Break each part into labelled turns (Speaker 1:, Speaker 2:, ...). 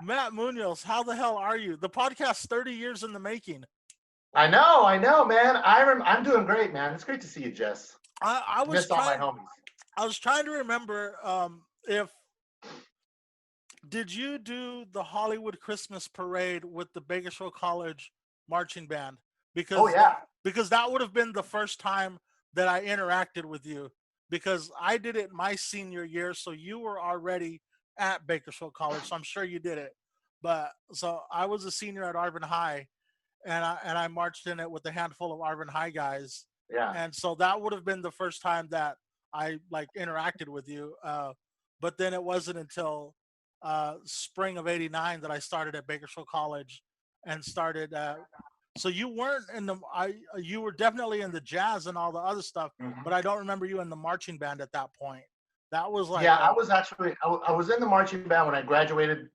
Speaker 1: Matt Munoz, how the hell are you? The podcast's 30 years in the making.
Speaker 2: I know, man. I'm doing great, man. It's great to see you, Jess.
Speaker 1: I was
Speaker 2: Missed all my
Speaker 1: trying.
Speaker 2: homies.
Speaker 1: I was trying to remember if did you do the Hollywood Christmas parade with the Bakersfield College marching band?
Speaker 2: Oh
Speaker 1: Because
Speaker 2: yeah,
Speaker 1: that would have been the first time that I interacted with you. Because I did it my senior year, so you were already at Bakersfield College, so I'm sure you did it. But so I was a senior at Arvin High, and I marched in it with a handful of Arvin High guys,
Speaker 2: yeah.
Speaker 1: and so that would have been the first time that I like interacted with you. But then it wasn't until spring of '89 that I started at Bakersfield College and started. So you weren't in the you were definitely in the jazz and all the other stuff, but
Speaker 2: hmm
Speaker 1: I don't remember you in the marching band at that point. That was like
Speaker 2: Yeah, I was actually I was in the marching band when I graduated.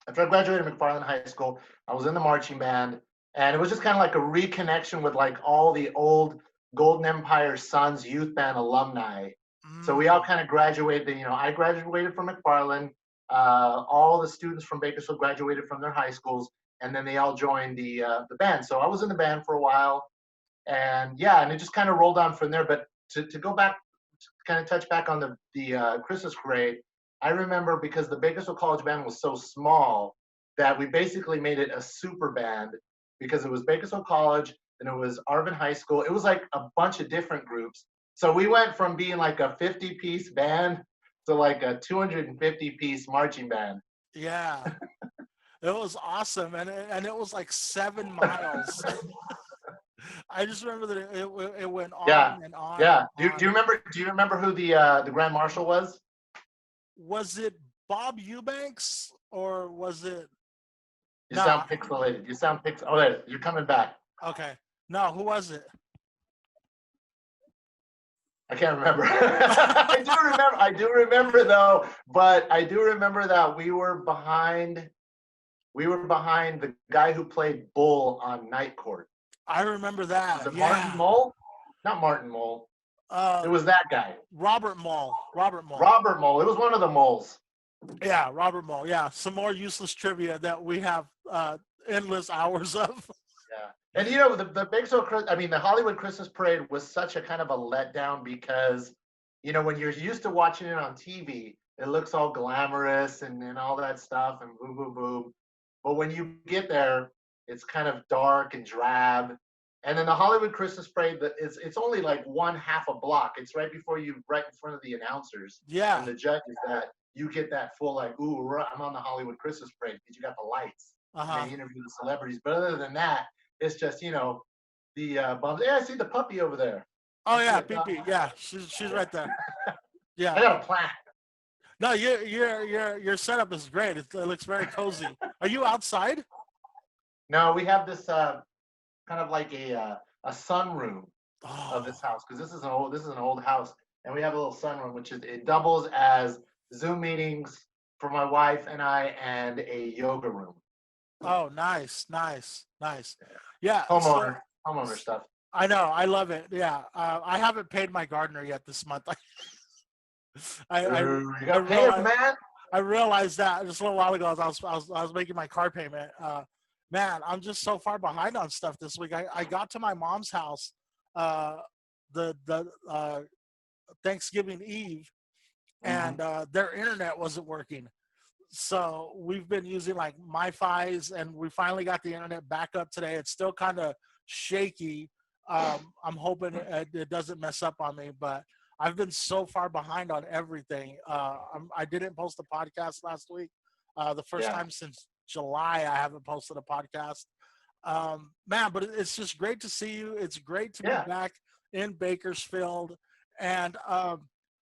Speaker 2: After I graduated McFarland High School, I was in the marching band, and it was just kind of like a reconnection with like all the old Golden Empire Sons youth band alumni. So we all
Speaker 1: mm,
Speaker 2: kind of graduated. I graduated from McFarland. All the students from Bakersfield graduated from their high schools, and then they all joined the band. So I was in the band for a while, and yeah, and it just kind of rolled on from there. But to go back, to kind of touch back on the Christmas parade, I remember because the Bakersfield College band was so small that we basically made it a super band because it was Bakersfield College, and it was Arvin High School. It was like a bunch of different groups. So we went from being like a 50-piece band to like a 250-piece marching band.
Speaker 1: yeah, it was awesome, and it was like 7 miles. I just remember that it went
Speaker 2: Yeah,
Speaker 1: on and on and
Speaker 2: yeah. Do you
Speaker 1: on.
Speaker 2: remember? Do you remember who the Grand Marshal was?
Speaker 1: Was it Bob Eubanks or was it
Speaker 2: You
Speaker 1: no?
Speaker 2: sound pixelated. You sound Oh, there, you're coming back.
Speaker 1: Okay, no. Who was it?
Speaker 2: I can't remember. I do remember. I do remember though. But I do remember that we were behind. We were behind the guy who played Bull on Night Court.
Speaker 1: I remember
Speaker 2: Was
Speaker 1: that.
Speaker 2: it Martin
Speaker 1: Yeah.
Speaker 2: Mull? Not Martin Mull.
Speaker 1: Uh,
Speaker 2: It was that guy,
Speaker 1: Robert Mall. Robert Mall.
Speaker 2: Robert Mull. It was one of the Mulls.
Speaker 1: Yeah, Robert Mall. Yeah, some more useless trivia that we have endless hours of.
Speaker 2: Yeah. And the Big Soul, I mean, the Hollywood Christmas Parade was such a kind of a letdown because, when you're used to watching it on TV, it looks all glamorous and all that stuff and boom, boom, boom. But when you get there, it's kind of dark and drab. And then the Hollywood Christmas Parade, it's only like one half a block. It's right in front of the announcers and
Speaker 1: Yeah.
Speaker 2: the judges that you get that full like, ooh, I'm on the Hollywood Christmas Parade because you got the lights
Speaker 1: Uh
Speaker 2: and
Speaker 1: huh.
Speaker 2: they interview the celebrities. But other than that, it's just the bums. Yeah, I see the puppy over there.
Speaker 1: Oh
Speaker 2: I see
Speaker 1: yeah,
Speaker 2: a dog.
Speaker 1: PP. Yeah, she's
Speaker 2: Yeah.
Speaker 1: right there.
Speaker 2: I
Speaker 1: Yeah.
Speaker 2: got a plant.
Speaker 1: No, your setup is great. It looks very cozy. Are you outside?
Speaker 2: No, we have this kind of like a sunroom of this
Speaker 1: Oh,
Speaker 2: house because this is an old house, and we have a little sunroom which it doubles as Zoom meetings for my wife and I and a yoga room.
Speaker 1: oh, nice, nice, nice. Yeah. So
Speaker 2: Homeowner stuff.
Speaker 1: I know, I love it. Yeah, I haven't paid my gardener yet this month. I I,
Speaker 2: Ooh, you
Speaker 1: I
Speaker 2: gotta pay him,
Speaker 1: realized
Speaker 2: man.
Speaker 1: I realized that just a little while ago as I was making my car payment. Man, I'm just so far behind on stuff this week. I got to my mom's house uh, the Thanksgiving Eve,
Speaker 2: hmm
Speaker 1: and their internet wasn't working. So we've been using like MiFi's, and we finally got the internet back up today. It's still kind of shaky. I'm hoping it doesn't mess up on me, but I've been so far behind on everything. I didn't post a podcast last week. The first
Speaker 2: Yeah,
Speaker 1: time since July, I haven't posted a podcast. Man, but it's just great to see you. It's great to be
Speaker 2: yeah.
Speaker 1: back in Bakersfield. And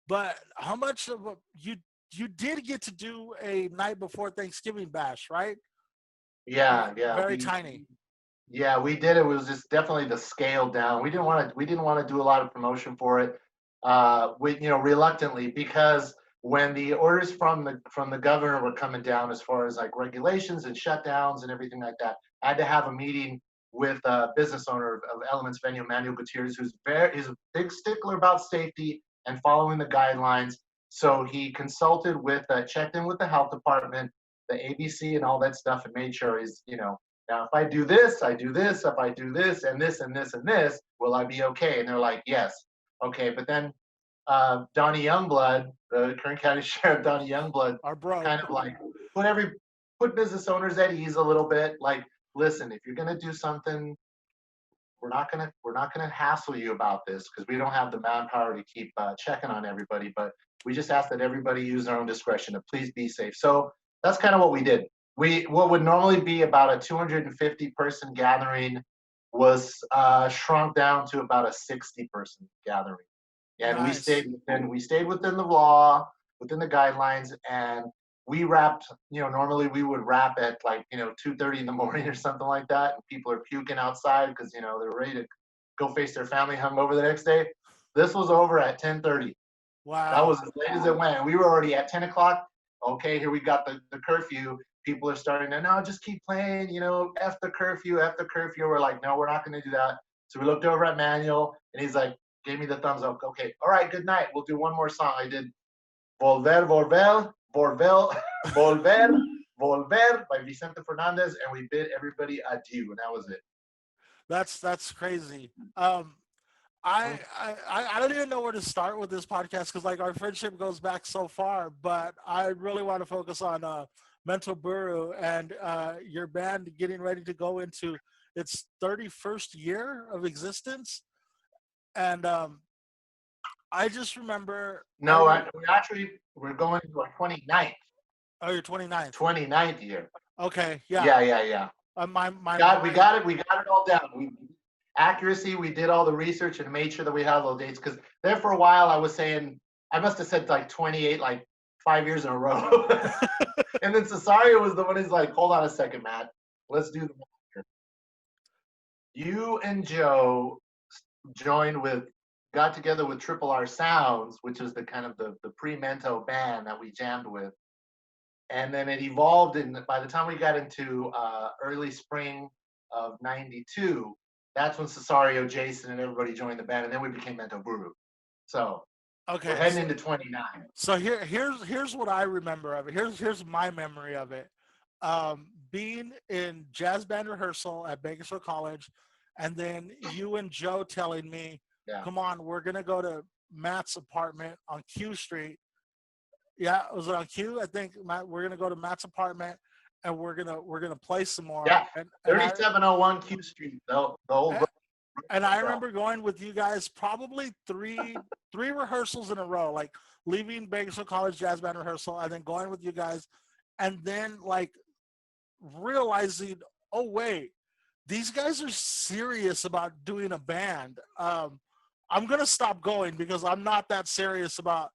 Speaker 1: but how much of you did get to do a night before Thanksgiving bash, right?
Speaker 2: Yeah, yeah.
Speaker 1: Very tiny.
Speaker 2: We did. It was just definitely the scale down. We didn't want to do a lot of promotion for it. We reluctantly because when the orders from the governor were coming down as far as like regulations and shutdowns and everything like that, I had to have a meeting with a business owner of Elements Venue, Manuel Gutierrez, he's a big stickler about safety and following the guidelines. So he consulted with checked in with the health department the ABC and all that stuff and made sure he's, now if I do this, I do this. If I do this and this and this and this, will I be okay? And they're like, yes. Okay, but then Donnie Youngblood, the Kern County Sheriff Donnie Youngblood,
Speaker 1: Our bro.
Speaker 2: kind of like put business owners at ease a little bit. Like, listen, if you're gonna do something, we're not gonna hassle you about this because we don't have the manpower to keep checking on everybody. But we just ask that everybody use their own discretion to please be safe. So that's kind of what we did. What would normally be about a 250 person gathering was shrunk down to about a 60 person gathering. And
Speaker 1: Nice.
Speaker 2: we stayed within the law, within the guidelines, and we wrapped. Normally we would wrap at like 2:30 in the morning or something like that, and people are puking outside because they're ready to go face their family hungover the next day. This was over at 10:30. That
Speaker 1: Wow.
Speaker 2: was as late as it went. We were already at 10 o'clock. Okay, here we got the curfew. People are starting to, no, just keep playing, F the curfew, F the curfew. We're like, no, we're not going to do that. So we looked over at Manuel, and he's like, gave me the thumbs up. Okay, all right, good night. We'll do one more song. I did Volver, Volver, Volver, Volver, Volver by Vicente Fernandez, and we bid everybody adieu, and that was it.
Speaker 1: That's crazy. I don't even know where to start with this podcast because like our friendship goes back so far, but I really want to focus on Mento Buru and your band getting ready to go into its 31st year of existence. And I just remember.
Speaker 2: No, we're going to our 29th.
Speaker 1: Oh, you're 29th.
Speaker 2: 29th year.
Speaker 1: Okay, yeah.
Speaker 2: Yeah. We got it all down. Accuracy, we did all the research and made sure that we had those dates because there for a while I was saying I must have said like 28 like 5 years in a row. And then Cesario was the one who's like, hold on a second, Matt, let's do the math. You and Joe got together with Triple R Sounds, which is the kind of the pre-Mento band that we jammed with, and then it evolved. And by the time we got into early spring of '92, that's when Cesario, Jason, and everybody joined the band, and then we became Mento Buru. So
Speaker 1: okay,
Speaker 2: we're heading into 29.
Speaker 1: So here's what I remember of it. Here's my memory of it. Being in jazz band rehearsal at Bakersfield College, and then you and Joe telling me, come on, we're gonna go to Matt's apartment on Q Street. Yeah, was it on Q? I think we're gonna go to Matt's apartment and we're gonna play some more.
Speaker 2: Yeah, 3701 Q Street, the old.
Speaker 1: And I remember going with you guys probably three rehearsals in a row, like leaving Bakersfield College jazz band rehearsal and then going with you guys, and then like realizing, oh wait, these guys are serious about doing a band. I'm gonna stop going because I'm not that serious about.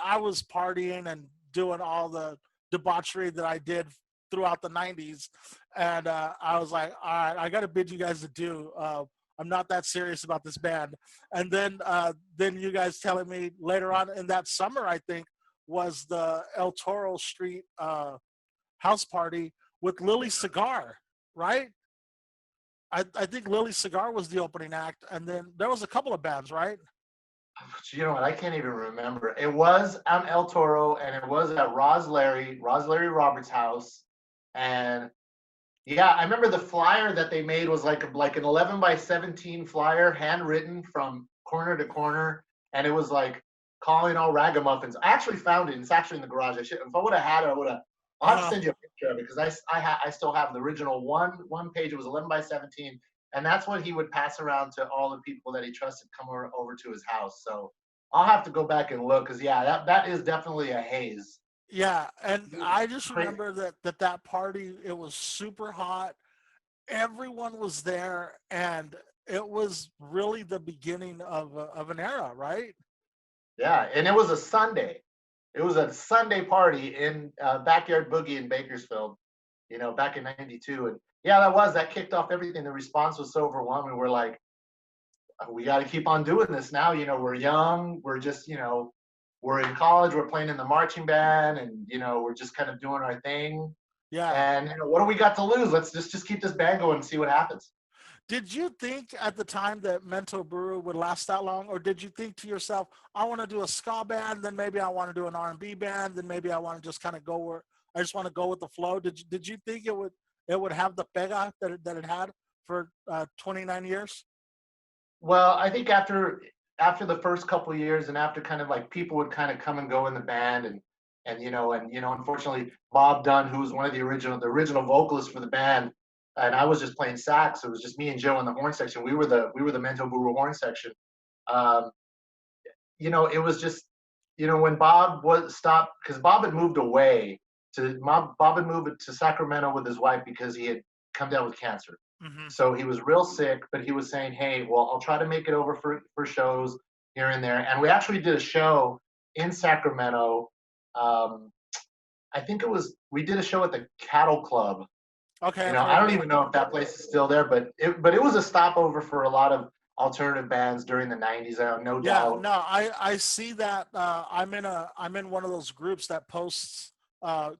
Speaker 1: I was partying and doing all the debauchery that I did throughout the 90s, and I was like, all right, I got to bid you guys adieu. I'm not that serious about this band. And then you guys telling me later on in that summer, I think, was the El Toro Street house party with Lily Cigar, right? I think Lily Cigar was the opening act, and then there was a couple of bands, right?
Speaker 2: You know what? I can't even remember. It was on El Toro, and it was at Roz Larry Roberts' house. And yeah, I remember the flyer that they made was like an 11 by 17 flyer, handwritten from corner to corner, and it was like calling all ragamuffins. I actually found it. It's actually in the garage. If I would have had it, I would have. I'll have to send you a picture of it because I still have the original one page. It was 11 by 17, and that's what he would pass around to all the people that he trusted come over to his house. So I'll have to go back and look because yeah, that is definitely a haze.
Speaker 1: Yeah, and I just remember that party, it was super hot. Everyone was there, and it was really the beginning of an era, right?
Speaker 2: Yeah, and it was a Sunday. It was a Sunday party in Backyard Boogie in Bakersfield, back in '92. And yeah, that kicked off everything. The response was so overwhelming. We're like, we got to keep on doing this now. We're young. We're just, we're in college. We're playing in the marching band, and we're just kind of doing our thing.
Speaker 1: Yeah.
Speaker 2: And what do we got to lose? Let's just keep this band going and see what happens.
Speaker 1: Did you think at the time that Mento Buru would last that long, or did you think to yourself, I want to do a ska band, then maybe I want to do an R&B band, then maybe I want to just kind of go I just want to go with the flow. Did you think it would have the pega that it had for 29 years?
Speaker 2: Well, I think after the first couple of years, and after kind of like people would kind of come and go in the band, and unfortunately Bob Dunn, who was one of the original vocalists for the band, and I was just playing sax. It was just me and Joe in the horn section. We were the Mento Buru horn section. Um, it was just, when Bob was stopped, because Bob had moved away Bob had moved to Sacramento with his wife because he had come down with cancer.
Speaker 1: Hmm.
Speaker 2: So he was real sick, but he was saying, "Hey, well, I'll try to make it over for shows here and there." And we actually did a show in Sacramento. Um, I think we did a show at the Cattle Club.
Speaker 1: Okay, I've
Speaker 2: I
Speaker 1: heard of
Speaker 2: don't
Speaker 1: it.
Speaker 2: even know if that place is still there, but it was a stopover for a lot of alternative bands during the '90s. No
Speaker 1: Yeah,
Speaker 2: doubt.
Speaker 1: no, I see that. I'm in one of those groups that posts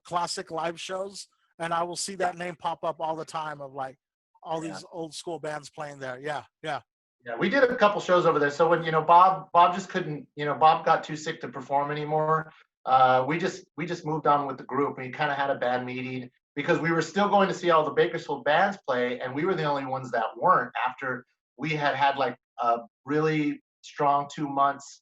Speaker 1: classic live shows, and I will see that name pop up all the time of like all
Speaker 2: Yeah.
Speaker 1: these old school bands playing there. Yeah, yeah.
Speaker 2: Yeah, we did a couple shows over there. So when Bob just couldn't, Bob got too sick to perform anymore. We just moved on with the group. We kind of had a band meeting because we were still going to see all the Bakersfield bands play, and we were the only ones that weren't. After we had like a really strong 2 months,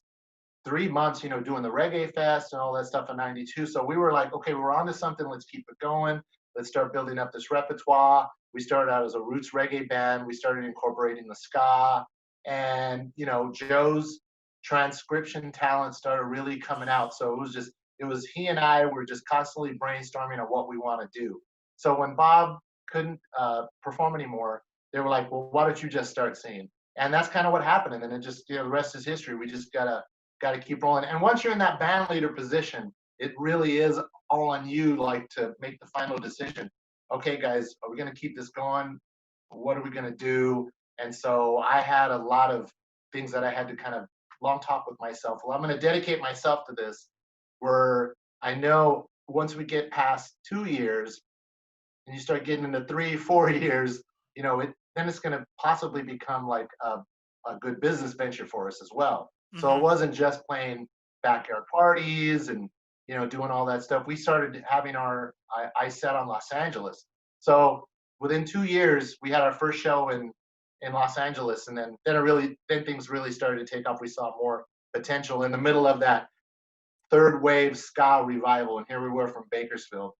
Speaker 2: 3 months, doing the Reggae Fest and all that stuff in '92. So we were like, okay, we're on to something. Let's keep it going. Let's start building up this repertoire. We started out as a roots reggae band. We started incorporating the ska, and Joe's transcription talent started really coming out. So it was he and I were just constantly brainstorming on what we want to do. So when Bob couldn't perform anymore, they were like, well, why don't you just start singing? And that's kind of what happened. And then it just, the rest is history. We just gotta keep rolling. And once you're in that band leader position, it really is all on you, like, to make the final decision. Okay, guys, are we gonna keep this going? What are we gonna do? And so I had a lot of things that I had to kind of long talk with myself. Well, I'm gonna dedicate myself to this. Where I know once we get past 2 years and you start getting into 3, 4 years, then it's gonna possibly become like a good business venture for us as well. So it
Speaker 1: Hmm.
Speaker 2: wasn't just playing backyard parties and doing all that stuff. We started having I set on Los Angeles. So within 2 years, we had our first show in Los Angeles, and then things really started to take off. We saw more potential in the middle of that third wave ska revival, and here we were from Bakersfield.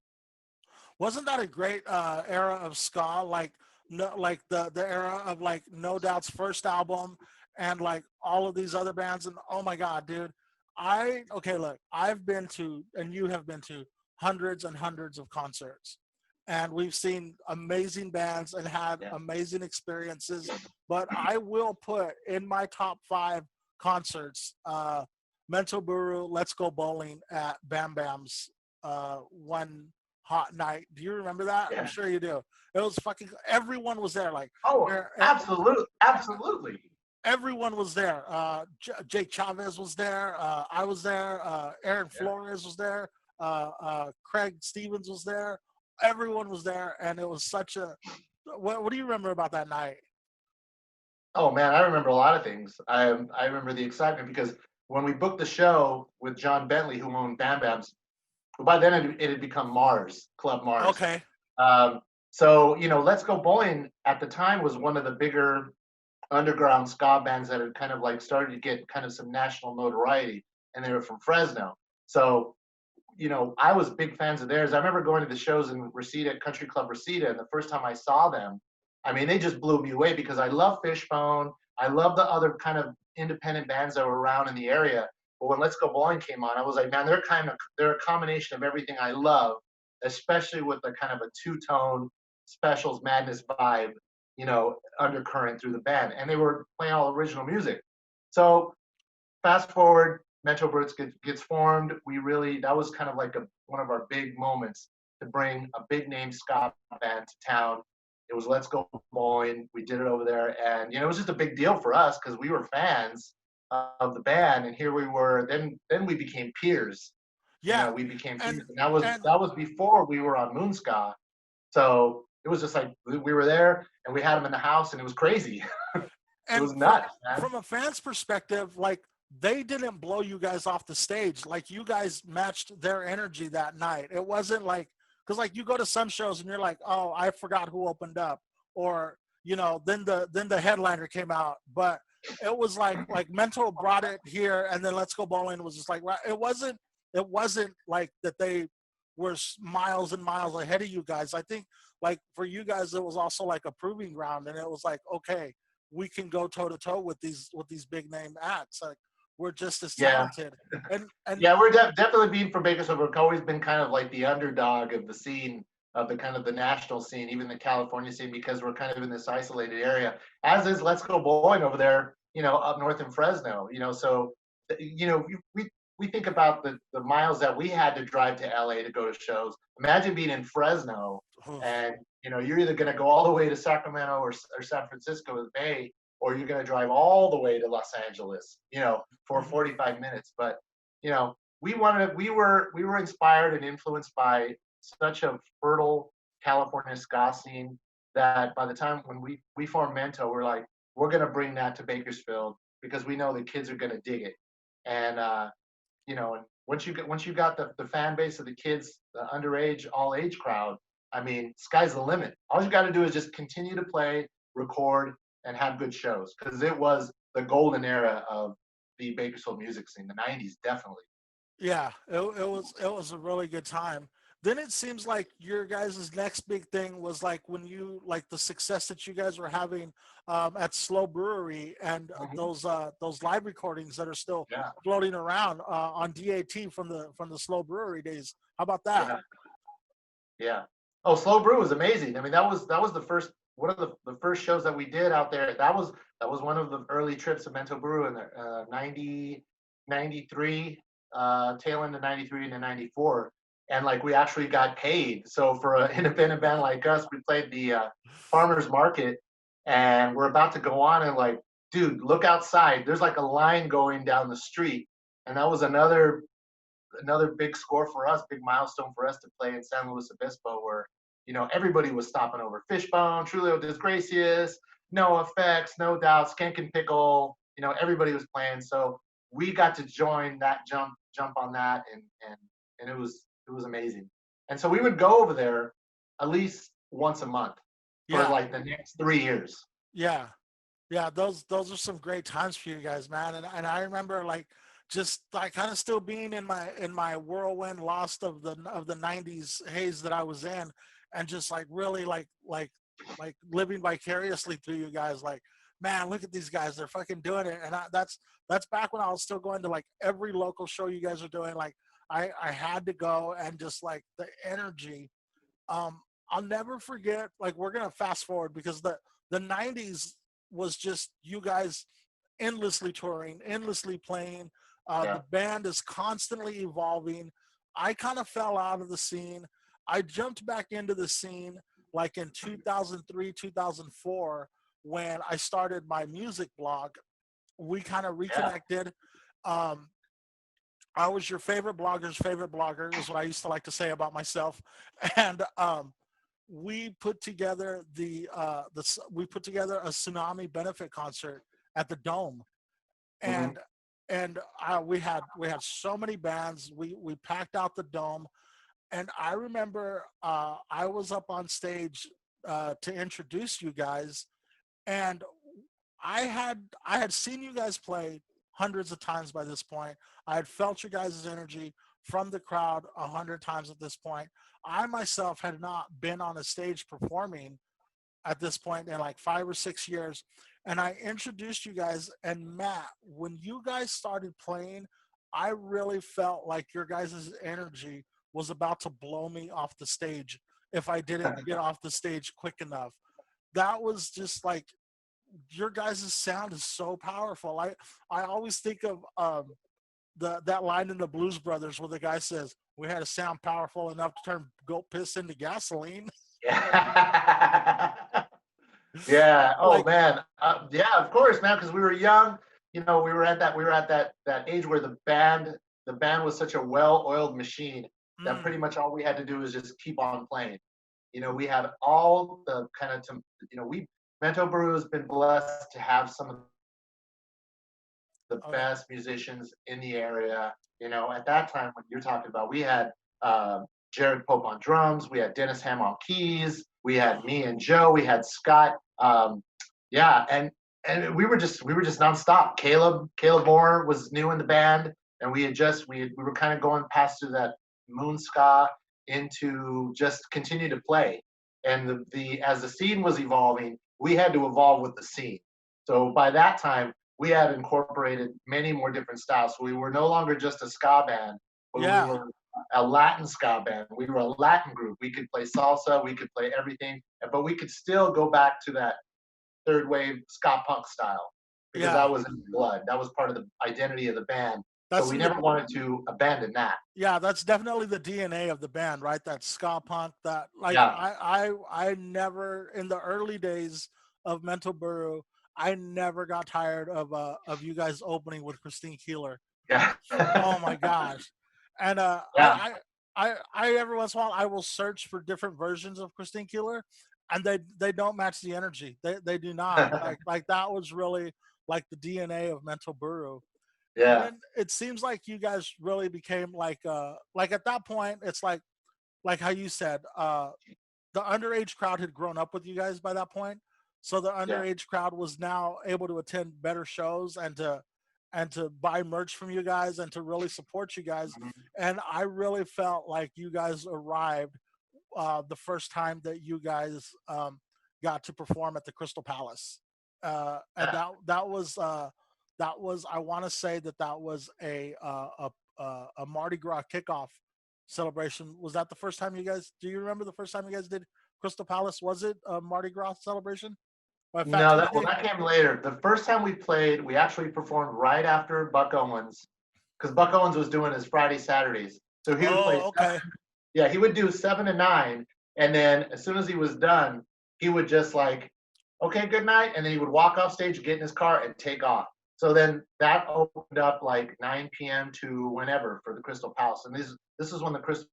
Speaker 1: Wasn't that a great era of ska? Like no, like the era of like No Doubt's first album, and like all of these other bands. And oh my god, dude, okay, look, I've been to, and you have been to hundreds and hundreds of concerts, and we've seen amazing bands and had
Speaker 2: Yeah.
Speaker 1: amazing experiences. But I will put in my top five concerts, Mental Buru, Let's Go Bowling at Bam Bam's one hot night. Do you remember that? I'm
Speaker 2: Yeah.
Speaker 1: sure you do. It was fucking, everyone was there. Like
Speaker 2: Oh,
Speaker 1: er- er-
Speaker 2: absolutely, absolutely.
Speaker 1: everyone was there. Jake Chavez was there. I was there. Aaron
Speaker 2: Yeah.
Speaker 1: Flores was there. Craig Stevens was there. Everyone was there, and it was such a. What do you remember about that night?
Speaker 2: Oh man, I remember a lot of things. I remember the excitement because when we booked the show with John Bentley, who owned Bam Bam's, by then it had become Mars, Club Mars.
Speaker 1: Okay.
Speaker 2: Um, so Let's Go Bowling at the time was one of the bigger underground ska bands that had kind of like started to get kind of some national notoriety, and they were from Fresno. So I was big fans of theirs. I remember going to the shows in Reseda, Country Club Reseda, and the first time I saw them, I mean, they just blew me away because I love Fishbone. I love the other kind of independent bands that were around in the area. But when Let's Go Bowling came on, I was like, man, they're a combination of everything I love, especially with the kind of a two-tone specials madness vibe, undercurrent through the band. And they were playing all original music. So fast forward, Metro Birds gets formed. That was kind of like one of our big moments to bring a big name ska band to town. It was Let's Go Bowling. We did it over there, and it was just a big deal for us because we were fans of the band, and here we were. Then we became peers.
Speaker 1: Yeah,
Speaker 2: We became
Speaker 1: and
Speaker 2: peers, and that was
Speaker 1: and
Speaker 2: that was before we were on Moonska. So it was just like we were there, and we had them in the house, and it was crazy. It
Speaker 1: and
Speaker 2: was nuts, man.
Speaker 1: from a fan's perspective, like they didn't blow you guys off the stage. Like you guys matched their energy that night. It wasn't like because like you go to some shows and you're like, oh, I forgot who opened up, or then the headliner came out, but it was like Mento brought it here, and then Let's Go Bowling was just like, it wasn't like that they were miles and miles ahead of you guys. I think like for you guys it was also like a proving ground, and it was like, okay, we can go toe to toe with these big name acts. Like we're just as
Speaker 2: Yeah.
Speaker 1: talented. And
Speaker 2: Yeah, we're definitely being from Bakersfield. We've always been kind of like the underdog of the scene, of the kind of the national scene, even the California scene, because we're kind of in this isolated area. As is Let's Go Bowling over there, up north in Fresno. So we think about the miles that we had to drive to LA to go to shows. Imagine being in Fresno, and you're either going to go all the way to Sacramento or San Francisco, the Bay, or you're going to drive all the way to Los Angeles, for 45 minutes. But we were inspired and influenced by such a fertile California ska scene that by the time when we formed Mento, we're like, we're going to bring that to Bakersfield because we know the kids are going to dig it. And and once you got the fan base of the kids, the underage, all age crowd, I mean, sky's the limit. All you got to do is just continue to play, record, and have good shows, because it was the golden era of the Bakersfield music scene, the '90s, definitely.
Speaker 1: yeah, it was a really good time. Then it seems like your guys' next big thing was like when you like the success that you guys were having at Slow Brewery, and
Speaker 2: Mhm.
Speaker 1: those live recordings that are still
Speaker 2: Yeah,
Speaker 1: floating around on DAT from the Slow Brewery days. How about that?
Speaker 2: yeah, yeah. Oh, Slow Brew was amazing. I mean, that was the first one of the first shows that we did out there. That was one of the early trips to Mento Brew in the 90, 93, tail end of 93 and 94. And like we actually got paid. So for an independent band like us, we played the farmers market, and we're about to go on, and like, dude, look outside. There's like a line going down the street. And that was another big score for us, big milestone for us to play in San Luis Obispo, where everybody was stopping over. Fishbone, Trulio Disgracious, No Effects, No Doubt, Skank and Pickle. Everybody was playing, so we got to join that jump on that, and it was amazing. And so we would go over there at least once a month for
Speaker 1: Yeah,
Speaker 2: like the next 3 years.
Speaker 1: yeah. Yeah, those are some great times for you guys, man. And I remember like just like kind of still being in my whirlwind lost of the '90s haze that I was in, and just like really like living vicariously through you guys. Like, man, look at these guys, they're fucking doing it. And that's back when I was still going to like every local show you guys are doing. Like, I had to go, and just like the energy. Um, I'll never forget. Like, we're gonna fast forward because the '90s was just you guys endlessly touring, endlessly playing.
Speaker 2: Yeah,
Speaker 1: The band is constantly evolving. I kind of fell out of the scene. I jumped back into the scene like in 2003, 2004, when I started my music blog. We kind of
Speaker 2: yeah,
Speaker 1: reconnected. Um, I was your favorite blogger, is what I used to like to say about myself. And we put together we put together a tsunami benefit concert at the Dome,
Speaker 2: hmm,
Speaker 1: and we had so many bands. We packed out the Dome, and I remember I was up on stage to introduce you guys, and I had seen you guys play hundreds of times by this point. I had felt your guys' energy from the crowd 100 times at this point. I myself had not been on a stage performing at this point in like 5 or 6 years. And I introduced you guys, and Matt, when you guys started playing, I really felt like your guys' energy was about to blow me off the stage if I didn't get off the stage quick enough. That was just like, your guys' sound is so powerful. I always think of that line in the Blues Brothers where the guy says, "We had a sound powerful enough to turn goat piss into gasoline."
Speaker 2: yeah. Yeah. Oh
Speaker 1: Like,
Speaker 2: man. Yeah, of course, man. Because we were young. We were at that age where the band was such a well-oiled machine that
Speaker 1: mm,
Speaker 2: pretty much all we had to do was just keep on playing. We had all the kind of we Mento Brew has been blessed to have some of the
Speaker 1: oh yeah,
Speaker 2: best musicians in the area. At that time when you're talking about, we had Jared Pope on drums. We had Dennis Ham on keys. We had me and Joe. We had Scott. Yeah, and we were just nonstop. Caleb Moore was new in the band, and we were kind of going past through that moon ska into just continue to play. And the as the scene was evolving, we had to evolve with the scene. So by that time, we had incorporated many more different styles. So we were no longer just a ska band, but we
Speaker 1: Yeah,
Speaker 2: were a Latin ska band. We were a Latin group. We could play salsa, we could play everything, but we could still go back to that third wave ska punk style because
Speaker 1: yeah.
Speaker 2: that was in the blood. That was part of the identity of the band. So
Speaker 1: That's
Speaker 2: we
Speaker 1: in the
Speaker 2: never wanted to abandon that.
Speaker 1: Yeah, that's definitely the DNA of the band, right? That ska punk. That like
Speaker 2: Yeah,
Speaker 1: I never in the early days of Mental Buru, I never got tired of you guys opening with Christine Keeler.
Speaker 2: yeah,
Speaker 1: Oh my gosh. And
Speaker 2: yeah,
Speaker 1: I every once in a while I will search for different versions of Christine Keeler, and they don't match the energy. They do not. Like that was really like the DNA of Mental Buru.
Speaker 2: yeah,
Speaker 1: Then it seems like you guys really became like at that point it's like how you said the underage crowd had grown up with you guys by that point, so the
Speaker 2: yeah.
Speaker 1: underage crowd was now able to attend better shows and to buy merch from you guys and to really support you guys.
Speaker 2: Mhm.
Speaker 1: And I really felt like you guys arrived the first time that you guys got to perform at the Crystal Palace, and
Speaker 2: Yeah.
Speaker 1: that was I want to say that that was a Mardi Gras kickoff celebration. Was that the first time you guys? Do you remember the first time you guys did Crystal Palace? Was it a Mardi Gras celebration? Or Fat
Speaker 2: No,
Speaker 1: Tuesday?
Speaker 2: that came later. The first time we played, we actually performed right after Buck Owens because Buck Owens was doing his Friday Saturdays. So he would play
Speaker 1: Oh, okay.
Speaker 2: yeah, he would do 7 to 9, and then as soon as he was done, he would just like, okay, good night, and then he would walk off stage, get in his car, and take off. So then that opened up like 9 p.m. to whenever for the Crystal Palace, and this is when the Crystal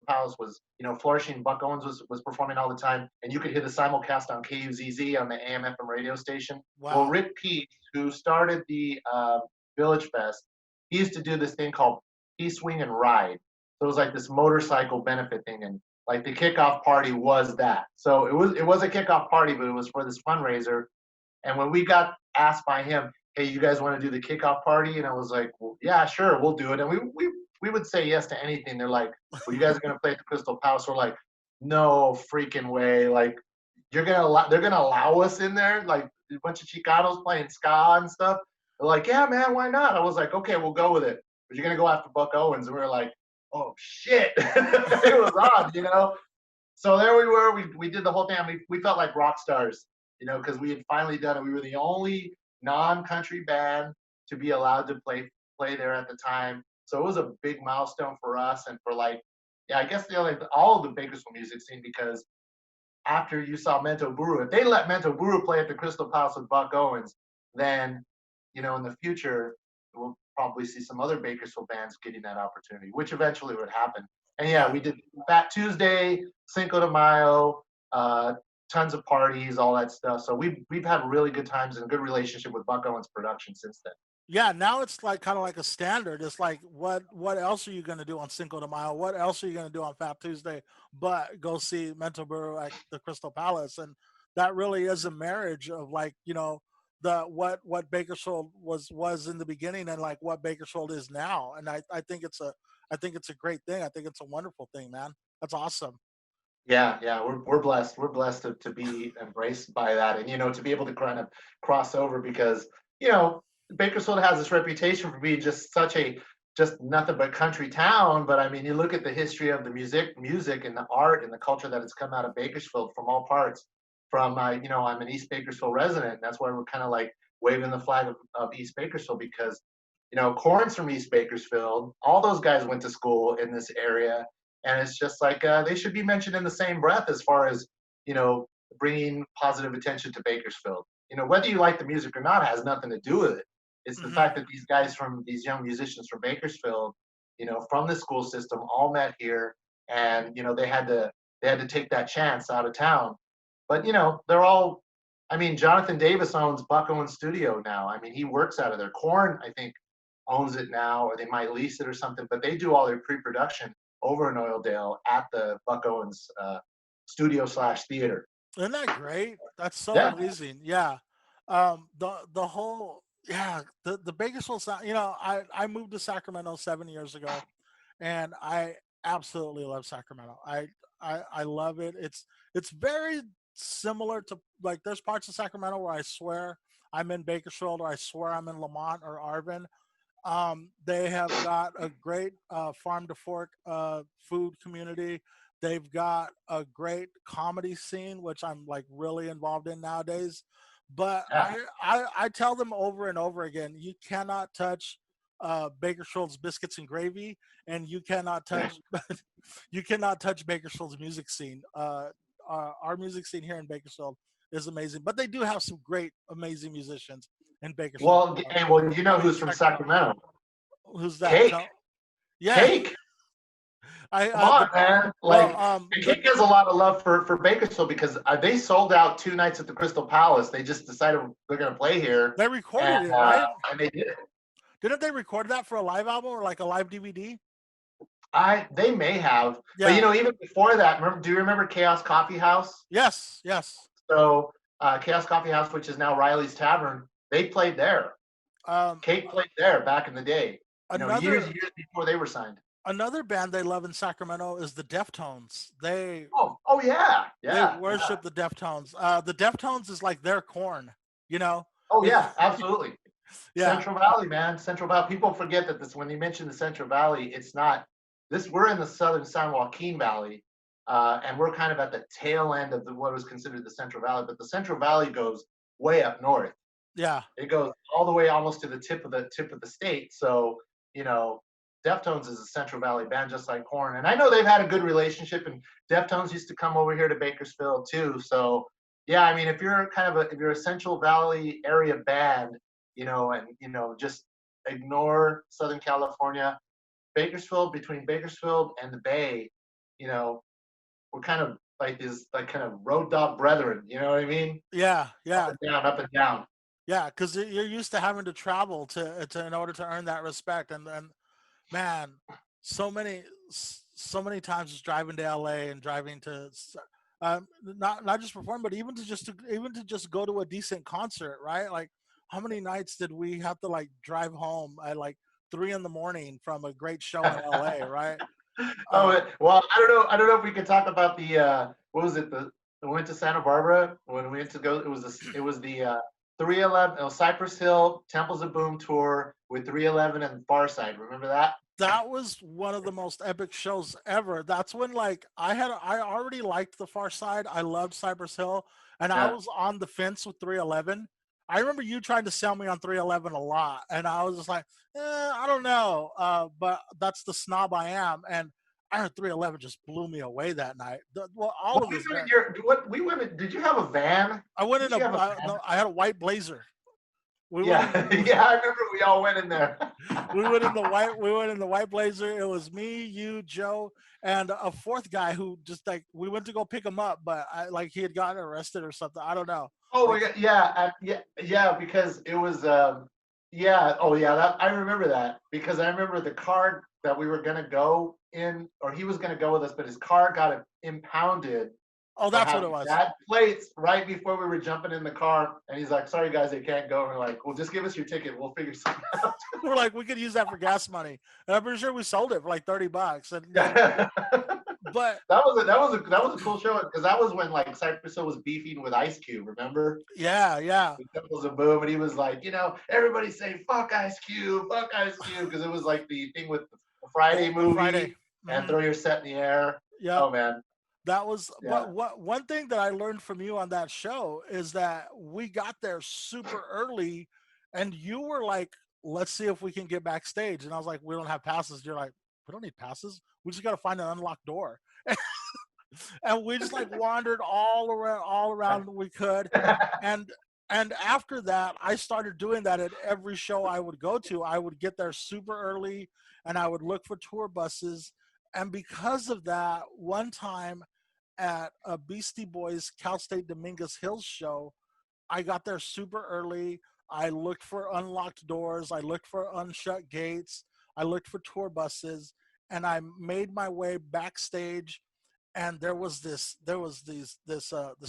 Speaker 2: Palace was flourishing. Buck Owens was performing all the time, and you could hear the simulcast on KUZZ on the AM/FM radio station. Well,
Speaker 1: Wow.
Speaker 2: Rick Pease, who started the Village Fest, he used to do this thing called Peace Swing and Ride. So it was like this motorcycle benefit thing, and like the kickoff party was that. So it was a kickoff party, but it was for this fundraiser. And when we got asked by him, "Hey, you guys want to do the kickoff party?" and I was like, "Well, yeah, sure, we'll do it." And we would say yes to anything. They're like, "Well, you guys are gonna play at the Crystal Palace?" We're like, "No freaking way!" Like, they're gonna allow us in there, like a bunch of Chicanos playing ska and stuff. They're like, "Yeah, man, why not?" I was like, "Okay, we'll go with it." But you're gonna go after Buck Owens, and we were like, "Oh shit!" It was on. So there we were. We did the whole thing. We felt like rock stars, because we had finally done it. We were the only non-country band to be allowed to play there at the time. So it was a big milestone for us and for like, yeah, I guess all of the Bakersfield music scene because after you saw Mento Buru, if they let Mento Buru play at the Crystal Palace with Buck Owens, then in the future we'll probably see some other Bakersfield bands getting that opportunity, which eventually would happen. And yeah,
Speaker 1: Yeah.
Speaker 2: we did Fat Tuesday, Cinco de Mayo, uh, tons of parties, all that stuff. So we've had really good times and a good relationship with Buck Owens production since then.
Speaker 1: Yeah, now it's like kind of like a standard. It's like what else are you going to do on Cinco de Mayo? What else are you going to do on Fat Tuesday? But go see Mental Buru at the Crystal Palace, and that really is a marriage of like the what Bakersfield was in the beginning and like what Bakersfield is now. And I think it's a great thing. I think it's a wonderful thing, man. That's awesome.
Speaker 2: Yeah, we're blessed. We're blessed to be embraced by that, and to be able to kind of cross over because Bakersfield has this reputation for being just such a just nothing but country town. But I mean, you look at the history of the music and the art and the culture that has come out of Bakersfield from all parts. From I'm an East Bakersfield resident. And that's why we're kind of like waving the flag of East Bakersfield because Corn's from East Bakersfield. All those guys went to school in this area, and it's just like they should be mentioned in the same breath as far as you know bringing positive attention to Bakersfield. Whether you like the music or not has nothing to do with it. It's the
Speaker 1: Hmm.
Speaker 2: fact that these young musicians from Bakersfield, from the school system, all met here, and they had to take that chance out of town. But they're all. I mean, Jonathan Davis owns Buck Owens Studio now. I mean, he works out of there. Corn, I think, owns it now, or they might lease it or something. But they do all their pre-production over in Oildale at the Buck Owens studio/theater.
Speaker 1: Isn't that great? That's so
Speaker 2: Yeah,
Speaker 1: amazing. Yeah. The whole, yeah, the Bakersfield sound, I moved to Sacramento 7 years ago, and I absolutely love Sacramento. I love it. It's very similar to, like, there's parts of Sacramento where I swear I'm in Bakersfield, or I swear I'm in Lamont or Arvin. They have got a great farm to fork food community. They've got a great comedy scene, which I'm like really involved in nowadays. But
Speaker 2: yeah.
Speaker 1: I tell them over and over again, you cannot touch Bakersfield's biscuits and gravy, and you cannot touch you cannot touch Bakersfield's music scene. Our music scene here in Bakersfield is amazing, but they do have some great, amazing musicians in Bakersfield.
Speaker 2: Well, hey, well, you know
Speaker 1: I mean,
Speaker 2: who's from Sacramento?
Speaker 1: who's that?
Speaker 2: Cake.
Speaker 1: Tell, yeah,
Speaker 2: Cake.
Speaker 1: I
Speaker 2: Come on, man.
Speaker 1: well,
Speaker 2: Like, and Cake has a lot of love for Bakersfield because they sold out 2 nights at the Crystal Palace. They just decided they're going to play here,
Speaker 1: they recorded it, right?
Speaker 2: and they did it.
Speaker 1: Didn't they record that for a live album or like a live DVD?
Speaker 2: They may have, but
Speaker 1: Yeah.
Speaker 2: even before that, do you remember Chaos Coffee House?
Speaker 1: Yes. Yes.
Speaker 2: So Chaos Coffee House, which is now Riley's Tavern, they played there.
Speaker 1: Um,
Speaker 2: Cake played there back in the day. Years
Speaker 1: another
Speaker 2: before they were signed.
Speaker 1: another band they love in Sacramento is the Deftones.
Speaker 2: Oh yeah,
Speaker 1: They
Speaker 2: yeah, yeah.
Speaker 1: worship the Deftones. The Deftones is like their corn, you know?
Speaker 2: Oh yeah, absolutely.
Speaker 1: Yeah.
Speaker 2: Central Valley, man. Central Valley. People forget that when you mention the Central Valley, it's not this. We're in the southern San Joaquin Valley, and we're kind of at the tail end of what was considered the Central Valley. But the Central Valley goes way up north.
Speaker 1: Yeah.
Speaker 2: It goes all the way almost to the tip of the state. So you know, Deftones is a Central Valley band, just like Korn. And I know they've had a good relationship, and Deftones used to come over here to Bakersfield too. So yeah, I mean, if you're a Central Valley area band, and just ignore Southern California, Bakersfield, between Bakersfield and the Bay, we're kind of like these like kind of road dog brethren. You know what I mean?
Speaker 1: Yeah.
Speaker 2: Up
Speaker 1: Yeah.
Speaker 2: and down, up and down.
Speaker 1: Yeah. Because you're used to having to travel to in order to earn that respect, and man, so many so many times just driving to LA and driving to not just perform, but even to just go to a decent concert, right? Like, how many nights did we have to like drive home at like 3 in the morning from a great show in LA, right? Um,
Speaker 2: Well, I don't know if we could talk about the what was it, we went to Santa Barbara when we went to go. It was the 311 Cypress Hill Temples of Boom tour with 311 and Farside. Remember that?
Speaker 1: that was one of the most epic shows ever. That's when, like, I already liked the Far Side. I loved Cypress Hill, and I
Speaker 2: Yeah.
Speaker 1: was on the fence with 311. I remember you trying to sell me on 311 a lot, and I was just like, I don't know. But that's the snob I am, and I heard 311 just blew me away that night. Well, all
Speaker 2: What
Speaker 1: of
Speaker 2: we
Speaker 1: his
Speaker 2: went in
Speaker 1: band.
Speaker 2: your what we went in, did you have a van?
Speaker 1: I went in
Speaker 2: Did you have a van?
Speaker 1: no, I had a white blazer. We went
Speaker 2: Yeah,
Speaker 1: in
Speaker 2: yeah, I remember we all went in there.
Speaker 1: we went in the white blazer. It was me, you, Joe, and a fourth guy who just, like, we went to go pick him up, but he had gotten arrested or something. I don't know.
Speaker 2: Oh my
Speaker 1: Like,
Speaker 2: God, yeah, yeah, because it was, yeah, oh yeah, I remember that because I remember the car that we were gonna go in, or he was gonna go with us, but his car got impounded
Speaker 1: oh,
Speaker 2: for
Speaker 1: that's what it
Speaker 2: having
Speaker 1: was.
Speaker 2: bad plates right before we were jumping in the car, and he's like, "Sorry guys, they can't go." And we're like, "Well, just give us your ticket, we'll figure something out."
Speaker 1: We're like, we could use that for gas money, and I'm pretty sure we sold it for like $30. And
Speaker 2: Yeah.
Speaker 1: but
Speaker 2: That was a cool show because that was when like Cypress Hill was beefing with Ice Cube. Remember?
Speaker 1: yeah, yeah,
Speaker 2: The Temples of Boom, and he was like, everybody say fuck Ice Cube, because it was like the thing with the Friday
Speaker 1: the Friday.
Speaker 2: movie and
Speaker 1: Hmm.
Speaker 2: throw your set in the air.
Speaker 1: Yep.
Speaker 2: Oh man,
Speaker 1: That was,
Speaker 2: yeah.
Speaker 1: but what one thing that I learned from you on that show is that we got there super early, and you were like, "Let's see if we can get backstage." And I was like, "We don't have passes." You're like, "We don't need passes. We just got to find an unlocked door." And we just like wandered all around we could, and after that, I started doing that at every show I would go to. I would get there super early, and I would look for tour buses. And because of that, one time at a Beastie Boys Cal State Dominguez Hills show, I got there super early. I looked for unlocked doors. I looked for unshut gates. I looked for tour buses. and I made my way backstage, and this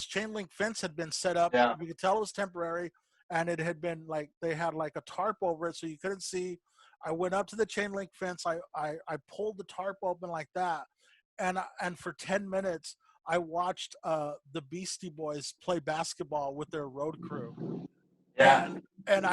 Speaker 1: chain link fence had been set up.
Speaker 2: Yeah.
Speaker 1: You could tell it was temporary, and it had been like they had like a tarp over it so you couldn't see. I went up to the chain link fence. I pulled the tarp open like that, and for 10 minutes I watched the Beastie Boys play basketball with their road crew.
Speaker 2: Yeah.
Speaker 1: And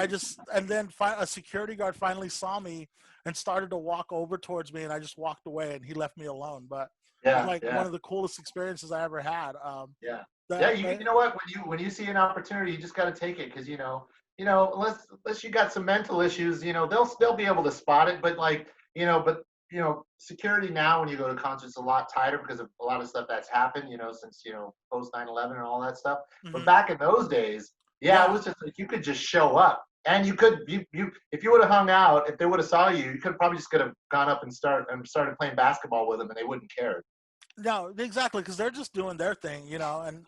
Speaker 1: and then a security guard finally saw me and started to walk over towards me, and I just walked away and he left me alone. But it was
Speaker 2: Yeah.
Speaker 1: like one
Speaker 2: Yeah.
Speaker 1: of the coolest experiences I ever had.
Speaker 2: Yeah. Yeah.
Speaker 1: That,
Speaker 2: You know what? When you see an opportunity, you just got to take it because unless you got some mental issues, they'll be able to spot it. But like but security now when you go to concerts is a lot tighter because of a lot of stuff that's happened. Since post 9/11 and all that stuff. But
Speaker 1: mhm.
Speaker 2: back in those days, yeah, it
Speaker 1: Yeah,
Speaker 2: was just like you could just show up. And you if you would have hung out, if they would have saw you, you could probably just could have gone up and started playing basketball with them, and they wouldn't care.
Speaker 1: no, exactly, because they're just doing their thing,
Speaker 2: Yeah,
Speaker 1: and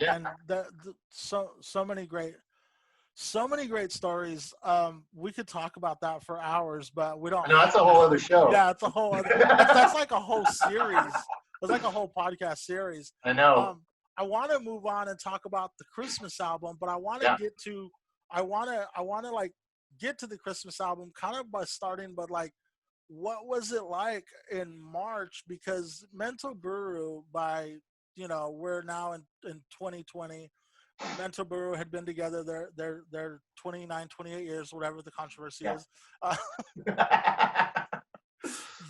Speaker 1: so many great stories. We could talk about that for hours, but we don't
Speaker 2: I know that's a
Speaker 1: have
Speaker 2: whole
Speaker 1: that.
Speaker 2: other show.
Speaker 1: Yeah, it's a whole other. That's like a whole series. It's like a whole podcast series.
Speaker 2: I know.
Speaker 1: Um, I want to move on and talk about the Christmas album, but
Speaker 2: Yeah.
Speaker 1: I want to like get to the Christmas album kind of by starting, but like, what was it like in March? Because Mento Buru we're now in 2020. Mento Buru had been together their 29, 28 years, whatever the controversy
Speaker 2: Yeah.
Speaker 1: is.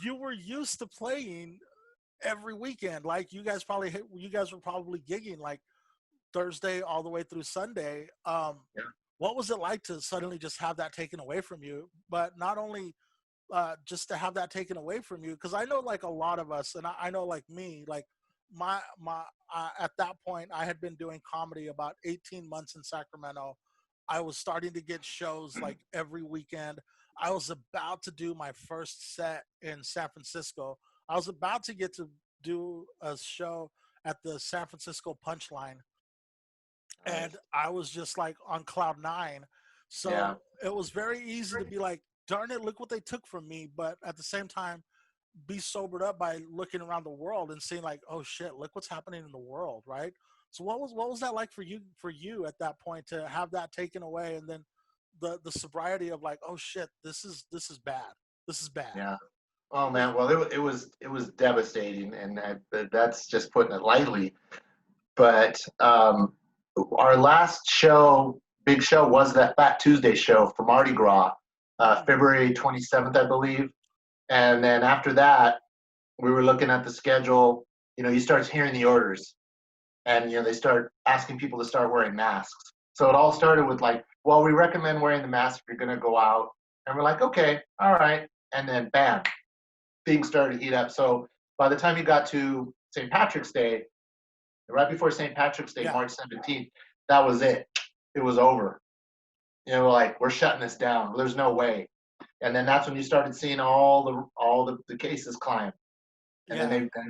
Speaker 1: You were used to playing every weekend. Like you guys were probably gigging like Thursday all the way through Sunday.
Speaker 2: Yeah.
Speaker 1: What was it like to suddenly just have that taken away from you? But not only just to have that taken away from you, because I know like a lot of us, and I know like me, like my at that point I had been doing comedy about 18 months in Sacramento. I was starting to get shows like every weekend. I was about to do my first set in San Francisco. I was about to get to do a show at the San Francisco Punchline,
Speaker 2: Nice.
Speaker 1: and I was just like on cloud nine.
Speaker 2: Yeah.
Speaker 1: So it was very easy to be like, darn it, look what they took from me. But at the same time, be sobered up by looking around the world and seeing like, oh shit, look what's happening in the world, right? So what was that like for you at that point to have that taken away, and then the sobriety of like, oh shit, this is bad. This is bad.
Speaker 2: Yeah. Oh man. Well, it was devastating, and that's just putting it lightly. But our last show, big show, was that Fat Tuesday show for Mardi Gras,
Speaker 1: Mm,
Speaker 2: February 27th, I believe. And then after that, we were looking at the schedule. You start hearing the orders, and they start asking people to start wearing masks. So it all started with like, well, we recommend wearing the mask if you're going to go out, and we're like, okay, all right. And then bam, things started to heat up. So by the time you got to St. Patrick's Day, right before St. Patrick's Day,
Speaker 1: yeah,
Speaker 2: March 17th, that was it. It was over. Like we're shutting this down. There's no way. And then that's when you started seeing all the cases climb. And then
Speaker 1: yeah,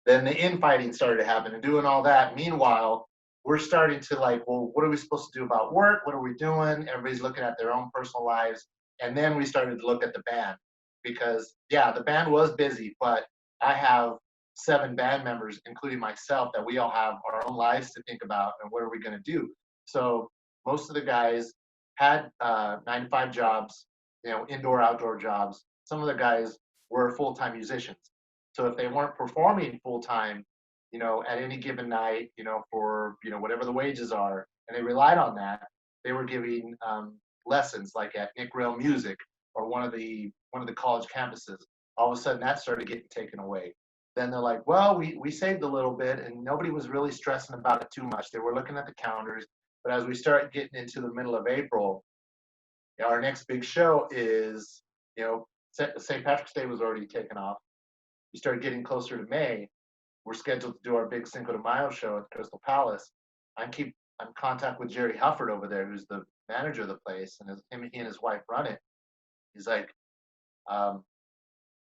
Speaker 2: then the infighting started to happen and doing all that. Meanwhile, we're starting to like, well, what are we supposed to do about work? What are we doing? Everybody's looking at their own personal lives. And then we started to look at the band because yeah, the band was busy, but I have 7 band members, including myself, that we all have our own lives to think about and what are we going to do. So most of the guys had 9 to 5 jobs, indoor, outdoor jobs. Some of the guys were full-time musicians. So if they weren't performing full time, at any given night, for whatever the wages are, and they relied on that, they were giving lessons like at Nick Rail Music or one of the college campuses. All of a sudden, that started getting taken away. Then they're like, well, we saved a little bit, and nobody was really stressing about it too much. They were looking at the calendars, but as we start getting into the middle of April, our next big show is, St. Patrick's Day was already taken off. We started getting closer to May. We're scheduled to do our big Cinco de Mayo show at the Crystal Palace. I'm in contact with Jerry Hufford over there, who's the manager of the place, and he and his wife run it. He's like, um,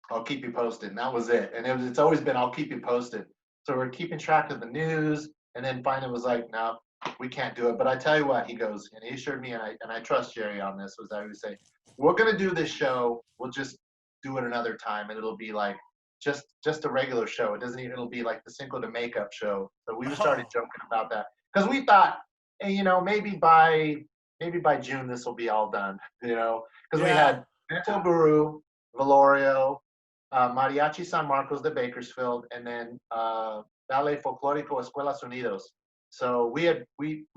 Speaker 2: "I'll keep you posted," and that was it. And it's always been, "I'll keep you posted." So we're keeping track of the news, and then finally was like, "No, we can't do it." But I tell you what, he goes, and he assured me, and I trust Jerry on this. Was I would say, "We're gonna do this show. We'll just do it another time, and it'll be like just a regular show. It doesn't even, it'll be like the Cinco de Makeup show. So we started
Speaker 1: Oh,
Speaker 2: joking about that because we thought, hey, maybe by June this will be all done, because we
Speaker 1: yeah.
Speaker 2: had Mento Buru, Velorio, Mariachi San Marcos de Bakersfield, and then Ballet Folclórico Escuelas Unidos. So we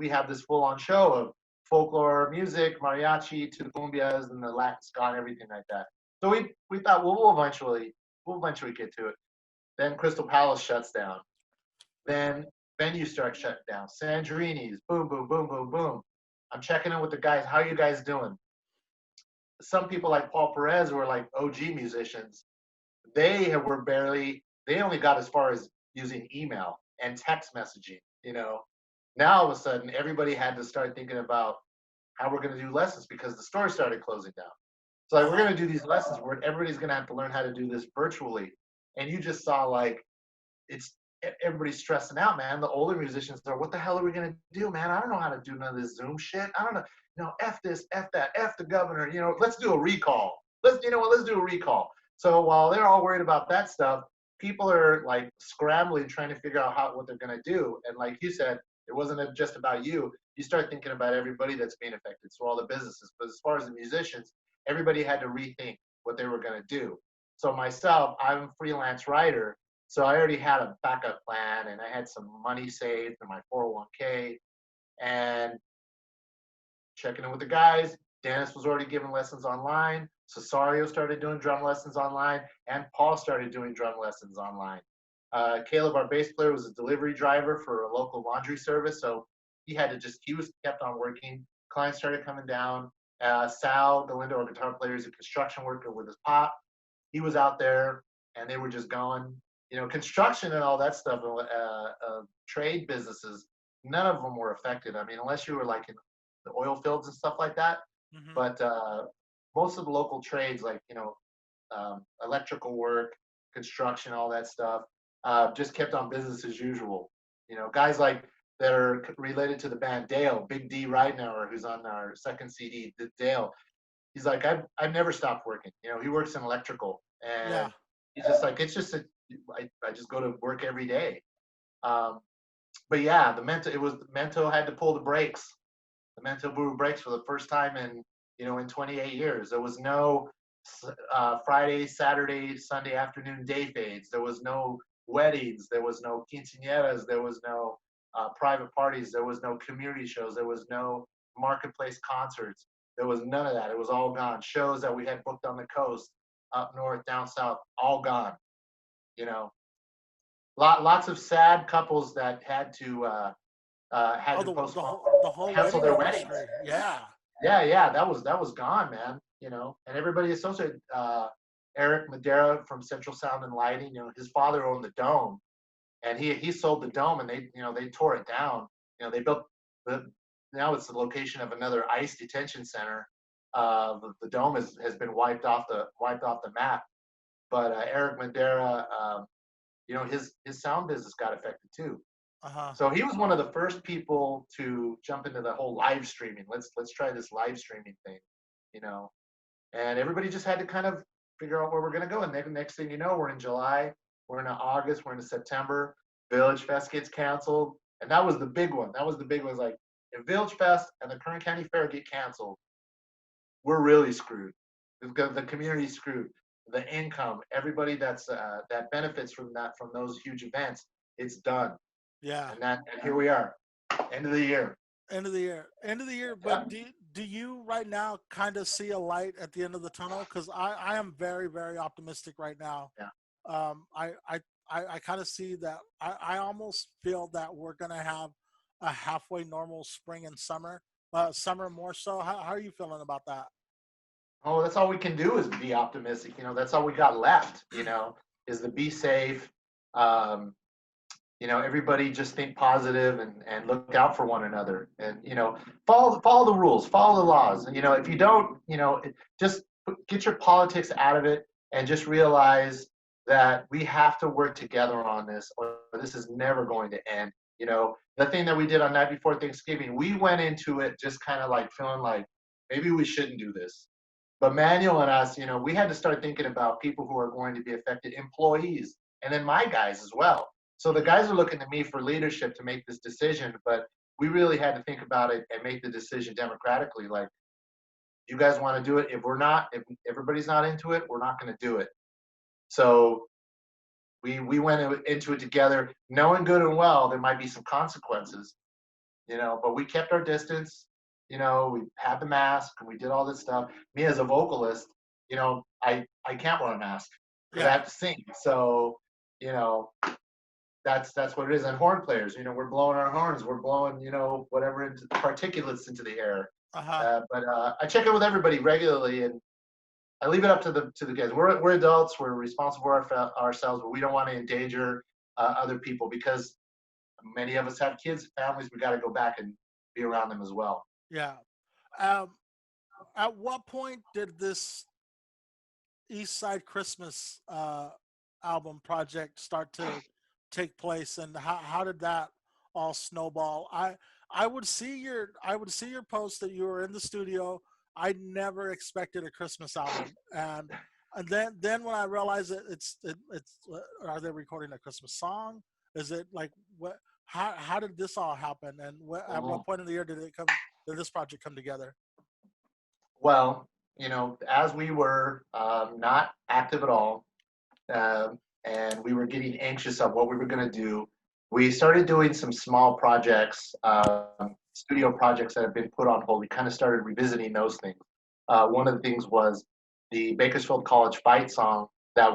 Speaker 2: have this full on show of folklore music, mariachi to cumbias and the Latin ska and everything like that. So we thought, well, we'll eventually get to it. Then Crystal Palace shuts down. Then venues start shutting down. Sandrini's, boom, boom, boom, boom, boom. I'm checking in with the guys. How are you guys doing? Some people like Paul Perez who are like OG musicians. They only got as far as using email and text messaging. Now all of a sudden everybody had to start thinking about how we're going to do lessons because the store started closing down. So like we're
Speaker 1: Uh-huh.
Speaker 2: going to do these lessons where everybody's going to have to learn how to do this virtually. And you just saw like it's everybody's stressing out, man. The older musicians are, what the hell are we gonna do, man? I don't know how to do none of this Zoom shit. I don't know, F this, F that, F the governor. Let's do a recall. Let's do a recall. So while they're all worried about that stuff, people are like scrambling, trying to figure out what they're gonna do. And like you said, it wasn't just about you. You start thinking about everybody that's being affected. So all the businesses, but as far as the musicians, everybody had to rethink what they were gonna do. So myself, I'm a freelance writer, so I already had a backup plan and I had some money saved in my 401k and checking in with the guys. Dennis was already giving lessons online. Cesario started doing drum lessons online and Paul started doing drum lessons online. Caleb, our bass player, was a delivery driver for a local laundry service. So he was kept on working. Clients started coming down. Sal Galindo, our guitar player, is a construction worker with his pop. He was out there and they were just going. Construction and all that stuff, trade businesses, none of them were affected. I mean, unless you were like in the oil fields and stuff like that.
Speaker 1: Hmm.
Speaker 2: But most of the local trades, like, electrical work, construction, all that stuff, just kept on business as usual. Guys like that are related to the band Dale, Big D Ridenauer, who's on our second CD, Dale. He's like, I've never stopped working. He works in electrical,
Speaker 1: Yeah.
Speaker 2: and he's just like, I just go to work every day. Um, but yeah, Mento had to pull the brakes. The Mento Buru brakes for the first time in 28 years. There was no Friday, Saturday, Sunday afternoon day fades. There was no weddings. There was no quinceañeras. There was no private parties. There was no community shows. There was no marketplace concerts. There was none of that. It was all gone. Shows that we had booked on the coast, up north, down south, all gone. You know, lots of sad couples that had
Speaker 1: Oh,
Speaker 2: to postpone,
Speaker 1: the whole
Speaker 2: cancel
Speaker 1: wedding
Speaker 2: their weddings.
Speaker 1: industry. Yeah.
Speaker 2: Yeah, that was gone, man. And everybody associated Eric Madera from Central Sound and Lighting. His father owned the Dome, and he sold the Dome, and they tore it down. They built the now it's the location of another ICE detention center. The Dome has been wiped off the map. But Eric Madera, his sound business got affected too.
Speaker 1: Uh-huh.
Speaker 2: So he was one of the first people to jump into the whole live streaming. Let's try this live streaming thing, you know. And everybody just had to kind of figure out where we're gonna go. And then next thing you know, we're in July, we're in August, we're in September. Village Fest gets canceled, and that was the big one. That was the big one. It was like if Village Fest and the Kern County Fair get canceled, we're really screwed. The community's screwed. The income, everybody that benefits from those huge events, it's done.
Speaker 1: Yeah.
Speaker 2: And here we are, end of the year.
Speaker 1: End of the year. End of the year.
Speaker 2: Yeah,
Speaker 1: But do you right now kind of see a light at the end of the tunnel? Because I am very, very optimistic right now.
Speaker 2: yeah.
Speaker 1: Um, I I I kind of see that. I almost feel that we're gonna have a halfway normal spring and summer. Summer more so. How are you feeling about that?
Speaker 2: Oh, that's all we can do is be optimistic. That's all we got left. Is to be safe. Um, everybody just think positive and look out for one another, and follow the rules, follow the laws. And if you don't, just get your politics out of it and just realize that we have to work together on this, or this is never going to end. The thing that we did on night before Thanksgiving, we went into it just kind of like feeling like maybe we shouldn't do this, But Manuel and us, we had to start thinking about people who are going to be affected, employees, and then my guys as well. So the guys are looking to me for leadership to make this decision, but we really had to think about it and make the decision democratically. Like, you guys want to do it? If everybody's not into it, we're not going to do it. So we went into it together, knowing good and well there might be some consequences, but we kept our distance. We had the mask and we did all this stuff. Me as a vocalist, I can't wear a mask because I
Speaker 1: Yeah.
Speaker 2: have to sing. So, you know, that's what it is. And horn players, we're blowing our horns, we're blowing, whatever into the particulates into the air.
Speaker 1: Uh-huh.
Speaker 2: But I check in with everybody regularly, and I leave it up to the guys. We're adults. We're responsible for ourselves, but we don't want to endanger other people because many of us have kids, families. We got to go back and be around them as well.
Speaker 1: Yeah. Um, at what point did this East Side Christmas album project start to take place, and how did that all snowball? I would see your post that you were in the studio. I never expected a Christmas album, and then when I realized it's are they recording a Christmas song? Is it like what? How did this all happen? And at what
Speaker 2: Mhm.
Speaker 1: point in the year did this project come together?
Speaker 2: Well, as we were not active at all, and we were getting anxious of what we were going to do, we started doing some small projects, studio projects that have been put on hold. We kind of started revisiting those things. One of the things was the Bakersfield College fight song that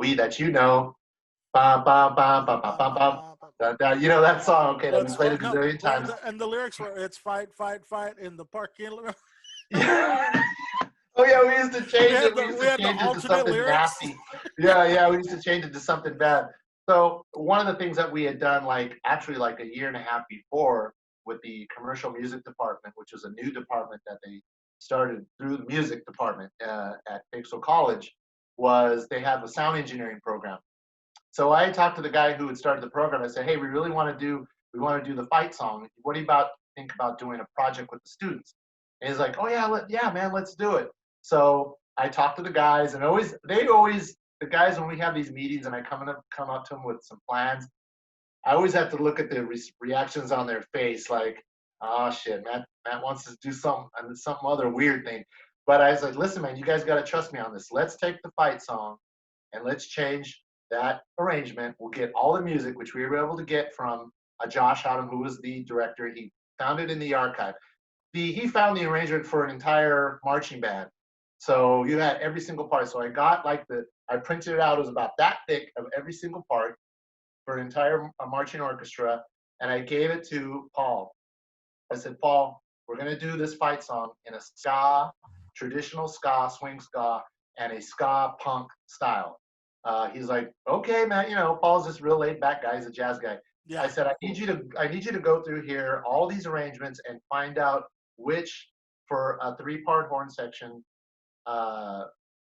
Speaker 2: bum, bum, bum, bum, bum, bum, bum. That song, okay, that we
Speaker 1: Let's
Speaker 2: played
Speaker 1: fight.
Speaker 2: it a
Speaker 1: No,
Speaker 2: million
Speaker 1: well,
Speaker 2: times.
Speaker 1: and the lyrics were, "It's fight, fight, fight in the parking lot."
Speaker 2: Yeah. Oh yeah, we used to change it. We used
Speaker 1: We
Speaker 2: to
Speaker 1: had the
Speaker 2: change it to
Speaker 1: alternate
Speaker 2: something
Speaker 1: lyrics.
Speaker 2: nasty. Yeah, yeah, we used to change it to something bad. So one of the things that we had done, like a year and a half before, with the commercial music department, which was a new department that they started through the music department at Bakersfield College, was they have a sound engineering program. So I talked to the guy who had started the program. I said, "Hey, we want to do the fight song. What do you think about doing a project with the students?" And he's like, "Oh yeah, yeah, man, let's do it." So I talked to the guys, and the guys, when we have these meetings and I come up to them with some plans, I always have to look at the reactions on their face, like, "Oh shit, Matt wants to do some other weird thing." But I was like, "Listen, man, you guys got to trust me on this. Let's take the fight song and let's change that arrangement. We'll get all the music, which we were able to get from Josh Houghton, who was the director. He found it in the archive. He found the arrangement for an entire marching band. So you had every single part. So I printed it out. It was about that thick of every single part for an entire marching orchestra. And I gave it to Paul. I said, "Paul, we're going to do this fight song in a traditional ska, swing ska, and a ska punk style." He's like, "Okay, man." Paul's this real laid back guy. He's a jazz guy. I
Speaker 1: Yeah.
Speaker 2: said, "I need you to go through here, all these arrangements, and find out which, for a three-part horn section, uh,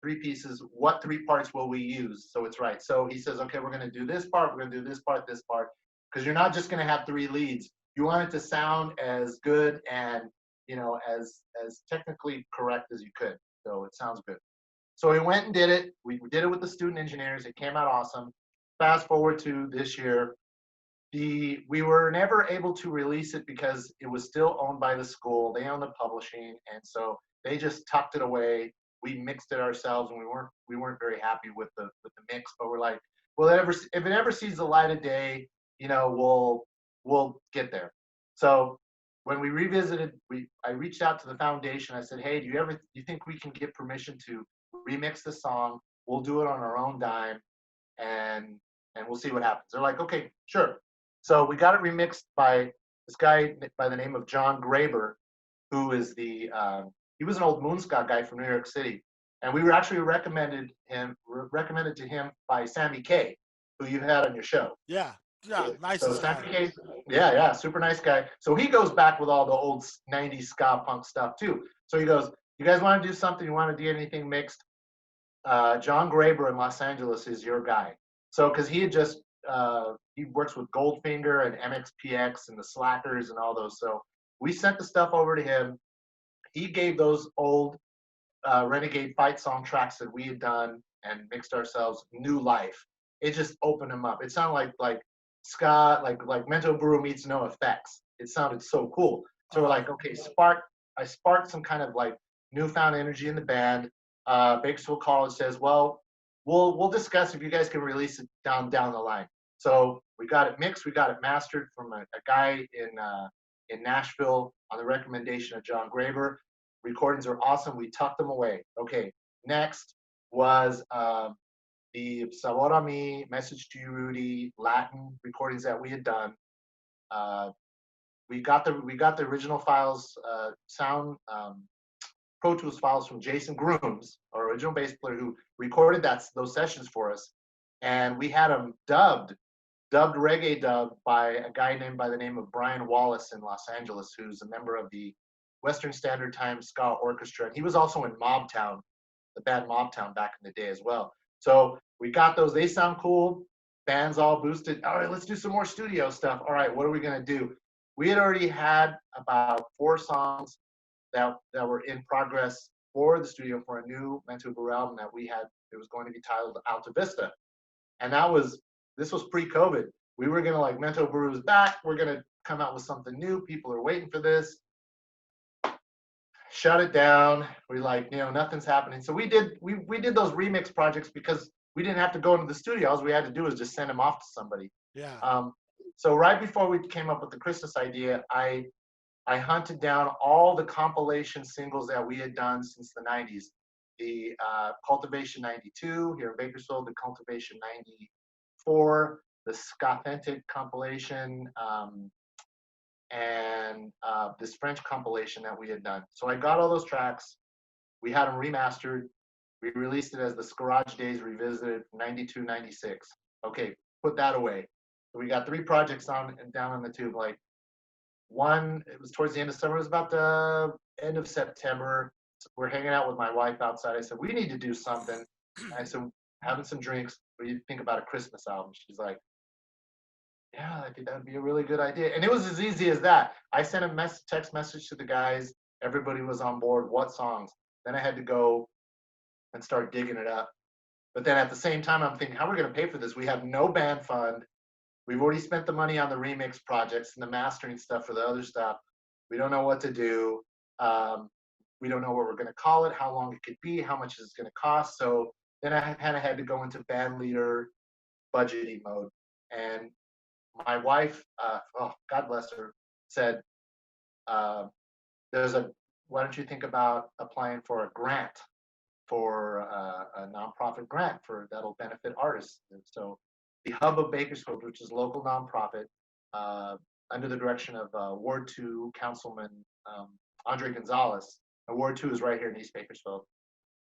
Speaker 2: three pieces, what three parts will we use so it's right." So he says, "Okay, we're going to do this part, we're going to do this part, because you're not just going to have three leads. You want it to sound as good and as technically correct as you could, so it sounds good." So we went and did it. We did it with the student engineers. It came out awesome. Fast forward to this year, we were never able to release it because it was still owned by the school. They own the publishing, and so they just tucked it away. We mixed it ourselves, and we weren't very happy with the mix. But we're like, well, if it ever sees the light of day, we'll get there. So when we revisited, I reached out to the foundation. I said, "Hey, do you think we can get permission to remix the song? We'll do it on our own dime, and we'll see what happens." They're like, "Okay, sure." So we got it remixed by this guy by the name of John Graber, who is he was an old Moonscott guy from New York City, and we were actually recommended to him by Sammy K, who you had on your show.
Speaker 1: Yeah. Yeah.
Speaker 2: So
Speaker 1: Nicest
Speaker 2: Sammy
Speaker 1: guy.
Speaker 2: K, yeah, yeah, super nice guy. So he goes back with all the old '90s ska punk stuff too. So he goes, "You guys want to do something? You want to do anything mixed? John Graber in Los Angeles is your guy." So, because he works with Goldfinger and MXPX and the Slackers and all those. So we sent the stuff over to him. He gave those old renegade fight song tracks that we had done and mixed ourselves new life. It just opened them up. It sounded like ska, like Mento Buru meets No Effects. It sounded so cool. So we're like, okay, I sparked some kind of like newfound energy in the band. Bakersfield College says, well, we'll discuss if you guys can release it down the line. So we got it mixed, we got it mastered from a guy in Nashville on the recommendation of John Graber. Recordings are awesome. We tucked them away. Okay, next was the Sabor a Mi, Message to You, Rudy, Latin recordings that we had done. We got the original files, sound Pro Tools files from Jason Grooms, our original bass player who recorded those sessions for us, and we had them dubbed reggae dub by a guy named by the name of Brian Wallace in Los Angeles, who's a member of the Western Standard Time Ska Orchestra, and he was also in Mobtown, the band Mobtown back in the day as well. So we got those. They sound cool. Band's all boosted. All right, let's do some more studio stuff. All right, what are we gonna do? We had already had about 4 songs that were in progress for the studio for a new Mento Buru album that we had. It was going to be titled Alta Vista, and this was pre-COVID. We were gonna like Mento Buru's back. We're gonna come out with something new. People are waiting for this. Shut it down. We like, nothing's happening. So we did those remix projects because we didn't have to go into the studio. All we had to do was just send them off to somebody.
Speaker 1: Yeah.
Speaker 2: So right before we came up with the Christmas idea, I hunted down all the compilation singles that we had done since the 90s. The Cultivation 92 here in Bakersfield, the Cultivation 94, the Scothentic compilation, and this French compilation that we had done. So I got all those tracks. We had them remastered. We released it as the Scarage Days Revisited 92, 96. Okay, put that away. So we got 3 projects down on the tube. Like one, it was towards the end of summer. It was about the end of September. So we're hanging out with my wife outside. I said, we need to do something. I said, having some drinks. What do you think about a Christmas album? She's like, yeah, I think that would be a really good idea. And it was as easy as that. I sent a text message to the guys. Everybody was on board. What songs? Then I had to go and start digging it up. But then at the same time, I'm thinking, how are we going to pay for this? We have no band fund. We've already spent the money on the remix projects and the mastering stuff for the other stuff. We don't know what to do. We don't know what we're going to call it, how long it could be, how much it's going to cost. So then I kind of had to go into band leader budgeting mode. And my wife, God bless her, said, why don't you think about applying for a grant, for a nonprofit grant that'll benefit artists? And so the Hub of Bakersfield, which is a local nonprofit, under the direction of Ward 2 Councilman Andre Gonzalez. And Ward 2 is right here in East Bakersfield.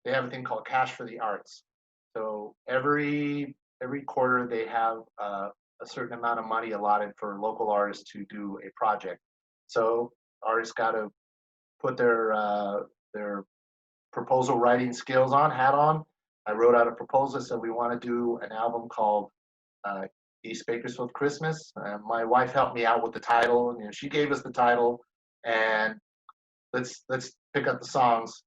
Speaker 2: They have a thing called Cash for the Arts. So every quarter they have a certain amount of money allotted for local artists to do a project. So artists got to put their proposal writing skills hat on. I wrote out a proposal that said we want to do an album called East Bakersfield Christmas. My wife helped me out with the title, and she gave us the title, and let's pick up the songs.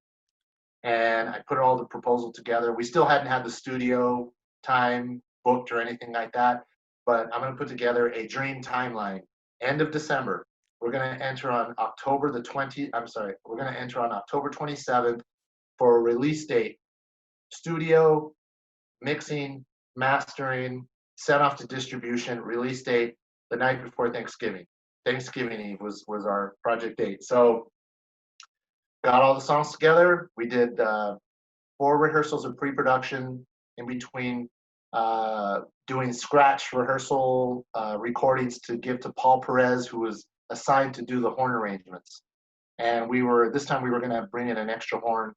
Speaker 2: And I put all the proposal together. We still hadn't had the studio time booked or anything like that, but I'm going to put together a dream timeline. End of December, we're going to enter on October 27th for a release date. Studio, mixing, mastering, sent off to distribution, release date the night before Thanksgiving. Thanksgiving Eve was our project date. So got all the songs together. We did 4 rehearsals of pre-production in between, doing scratch rehearsal recordings to give to Paul Perez, who was assigned to do the horn arrangements. And this time we were going to bring in an extra horn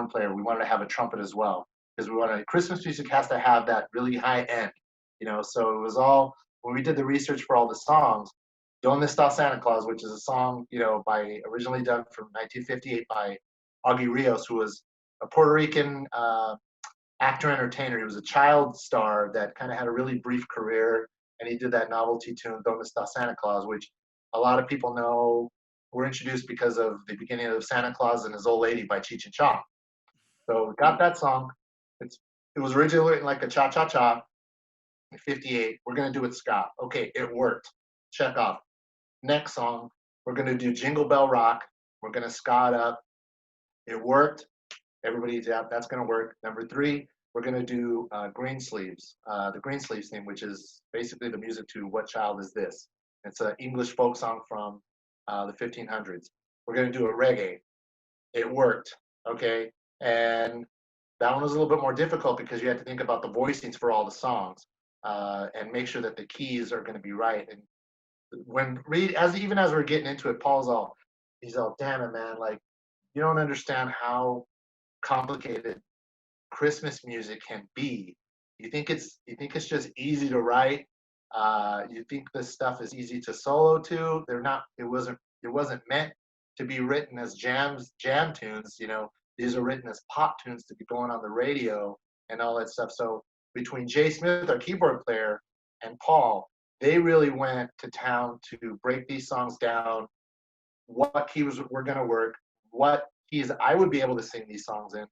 Speaker 2: player. We wanted to have a trumpet as well, because Christmas music has to have that really high end, so it was all, when we did the research for all the songs, Donde Está Santa Claus, which is a song, originally done from 1958 by Augie Rios, who was a Puerto Rican actor entertainer. He was a child star that kind of had a really brief career, and he did that novelty tune, Donde Está Santa Claus, which a lot of people know were introduced because of the beginning of Santa Claus and His Old Lady by Cheech and Chong. So got that song. It was originally written like a cha-cha-cha. 58. We're gonna do it ska. Okay, it worked. Check off. Next song, we're gonna do Jingle Bell Rock. We're gonna ska it up. It worked. Everybody's yeah, that's gonna work. Number 3, we're gonna do Green Sleeves. The Green Sleeves theme, which is basically the music to What Child Is This? It's an English folk song from the 1500s. We're gonna do a reggae. It worked. Okay, and that one was a little bit more difficult because you had to think about the voicings for all the songs and make sure that the keys are going to be right. And when even as we're getting into it, he's all, damn it, man, like you don't understand how complicated Christmas music can be. You think it's just easy to write. You think this stuff is easy to solo to. They're not. It wasn't meant to be written as jam tunes. These are written as pop tunes to be going on the radio and all that stuff. So between Jay Smith, our keyboard player, and Paul, they really went to town to break these songs down. What keys were going to work? What keys I would be able to sing these songs in?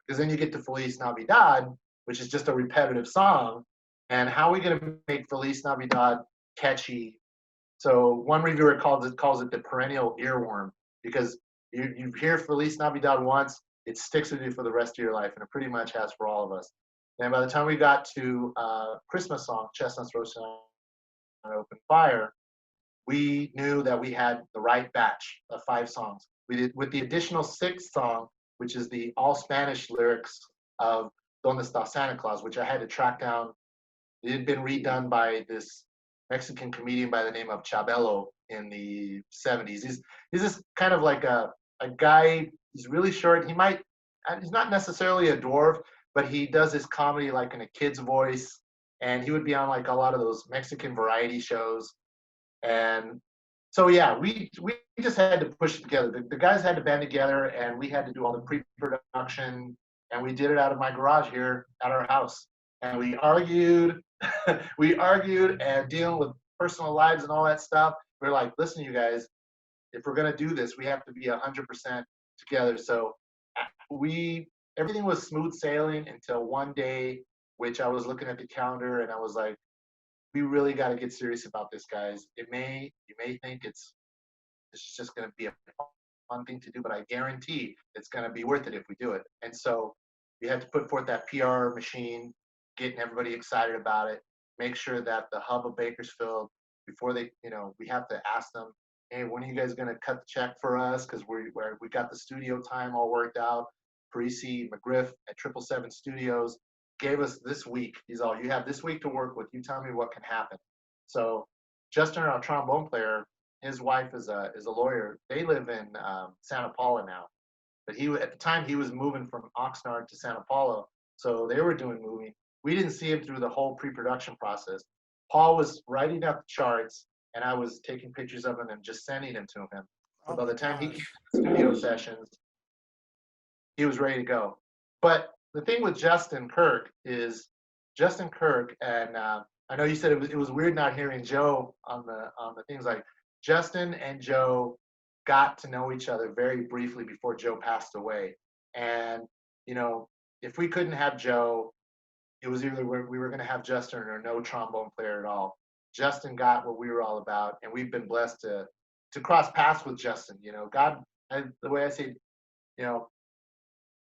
Speaker 2: Because then you get to Feliz Navidad, which is just a repetitive song. And how are we going to make Feliz Navidad catchy? So one reviewer calls it the perennial earworm because you hear Feliz Navidad once, it sticks with you for the rest of your life, and it pretty much has for all of us. And by the time we got to Christmas song, Chestnuts Roasting on an Open Fire, we knew that we had the right batch of 5 songs. We did with the additional 6th song, which is the all Spanish lyrics of Donde Está Santa Claus, which I had to track down. It had been redone by this Mexican comedian by the name of Chabelo in the 70s. He's this kind of like a guy. He's really short. He's not necessarily a dwarf, but he does his comedy like in a kid's voice, and he would be on like a lot of those Mexican variety shows. And so yeah, we just had to push it together. The guys had to band together, and we had to do all the pre-production, and we did it out of my garage here at our house. And we argued, and dealing with personal lives and all that stuff. We're like, listen, you guys, if we're gonna do this, we have to be 100% together. So everything was smooth sailing until one day, which I was looking at the calendar and I was like, we really got to get serious about this, guys. You may think it's just going to be a fun thing to do, but I guarantee it's going to be worth it if we do it. And so we had to put forth that PR machine, getting everybody excited about it. Make sure that the hub of Bakersfield, before we have to ask them, hey, when are you guys going to cut the check for us? Because we got the studio time all worked out. Parisi McGriff at 777 Studios gave us this week. He's all, you have this week to work with. You tell me what can happen. So Justin, our trombone player, his wife is a lawyer. They live in Santa Paula now, but at the time he was moving from Oxnard to Santa Paula, so they were doing moving. We didn't see him through the whole pre-production process. Paul was writing up the charts, and I was taking pictures of him and just sending them to him. So by the time he came to the studio sessions, he was ready to go. But the thing with Justin Kirk, and I know you said it was weird not hearing Joe on the things. Like Justin and Joe got to know each other very briefly before Joe passed away. And if we couldn't have Joe, it was either we were going to have Justin or no trombone player at all. Justin got what we were all about, and we've been blessed to cross paths with Justin. God, the way I say,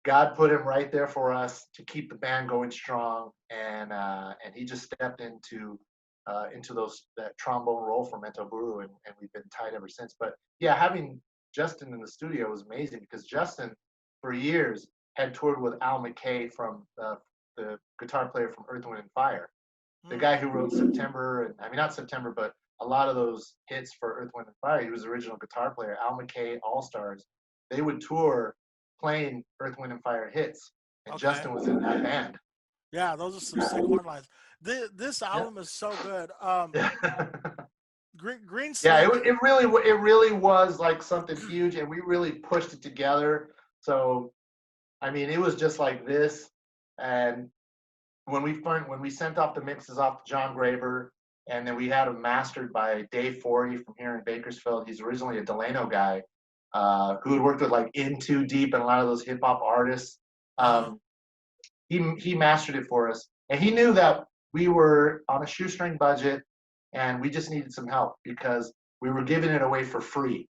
Speaker 2: God put him right there for us to keep the band going strong, and he just stepped into that trombone role for Mento Buru, and we've been tight ever since. But yeah, having Justin in the studio was amazing because Justin, for years, had toured with Al McKay from the guitar player from Earth, Wind, and Fire, the guy who wrote September, and I mean not September, but a lot of those hits for Earth, Wind, and Fire. He was the original guitar player. Al McKay, All Stars. They would tour playing Earth, Wind, and Fire hits, and Justin was in that band.
Speaker 1: Yeah, those are some sick horn lines. This album is so good. Green Sleeve.
Speaker 2: Yeah, it really was like something huge, and we really pushed it together. So, I mean, it was just like this. And when we sent off the mixes off to John Graber, and then we had them mastered by Dave Forey from here in Bakersfield. He's originally a Delano guy who had worked with like In Too Deep and a lot of those hip hop artists.
Speaker 1: Uh-huh.
Speaker 2: He mastered it for us, and he knew that we were on a shoestring budget, and we just needed some help because we were giving it away for free.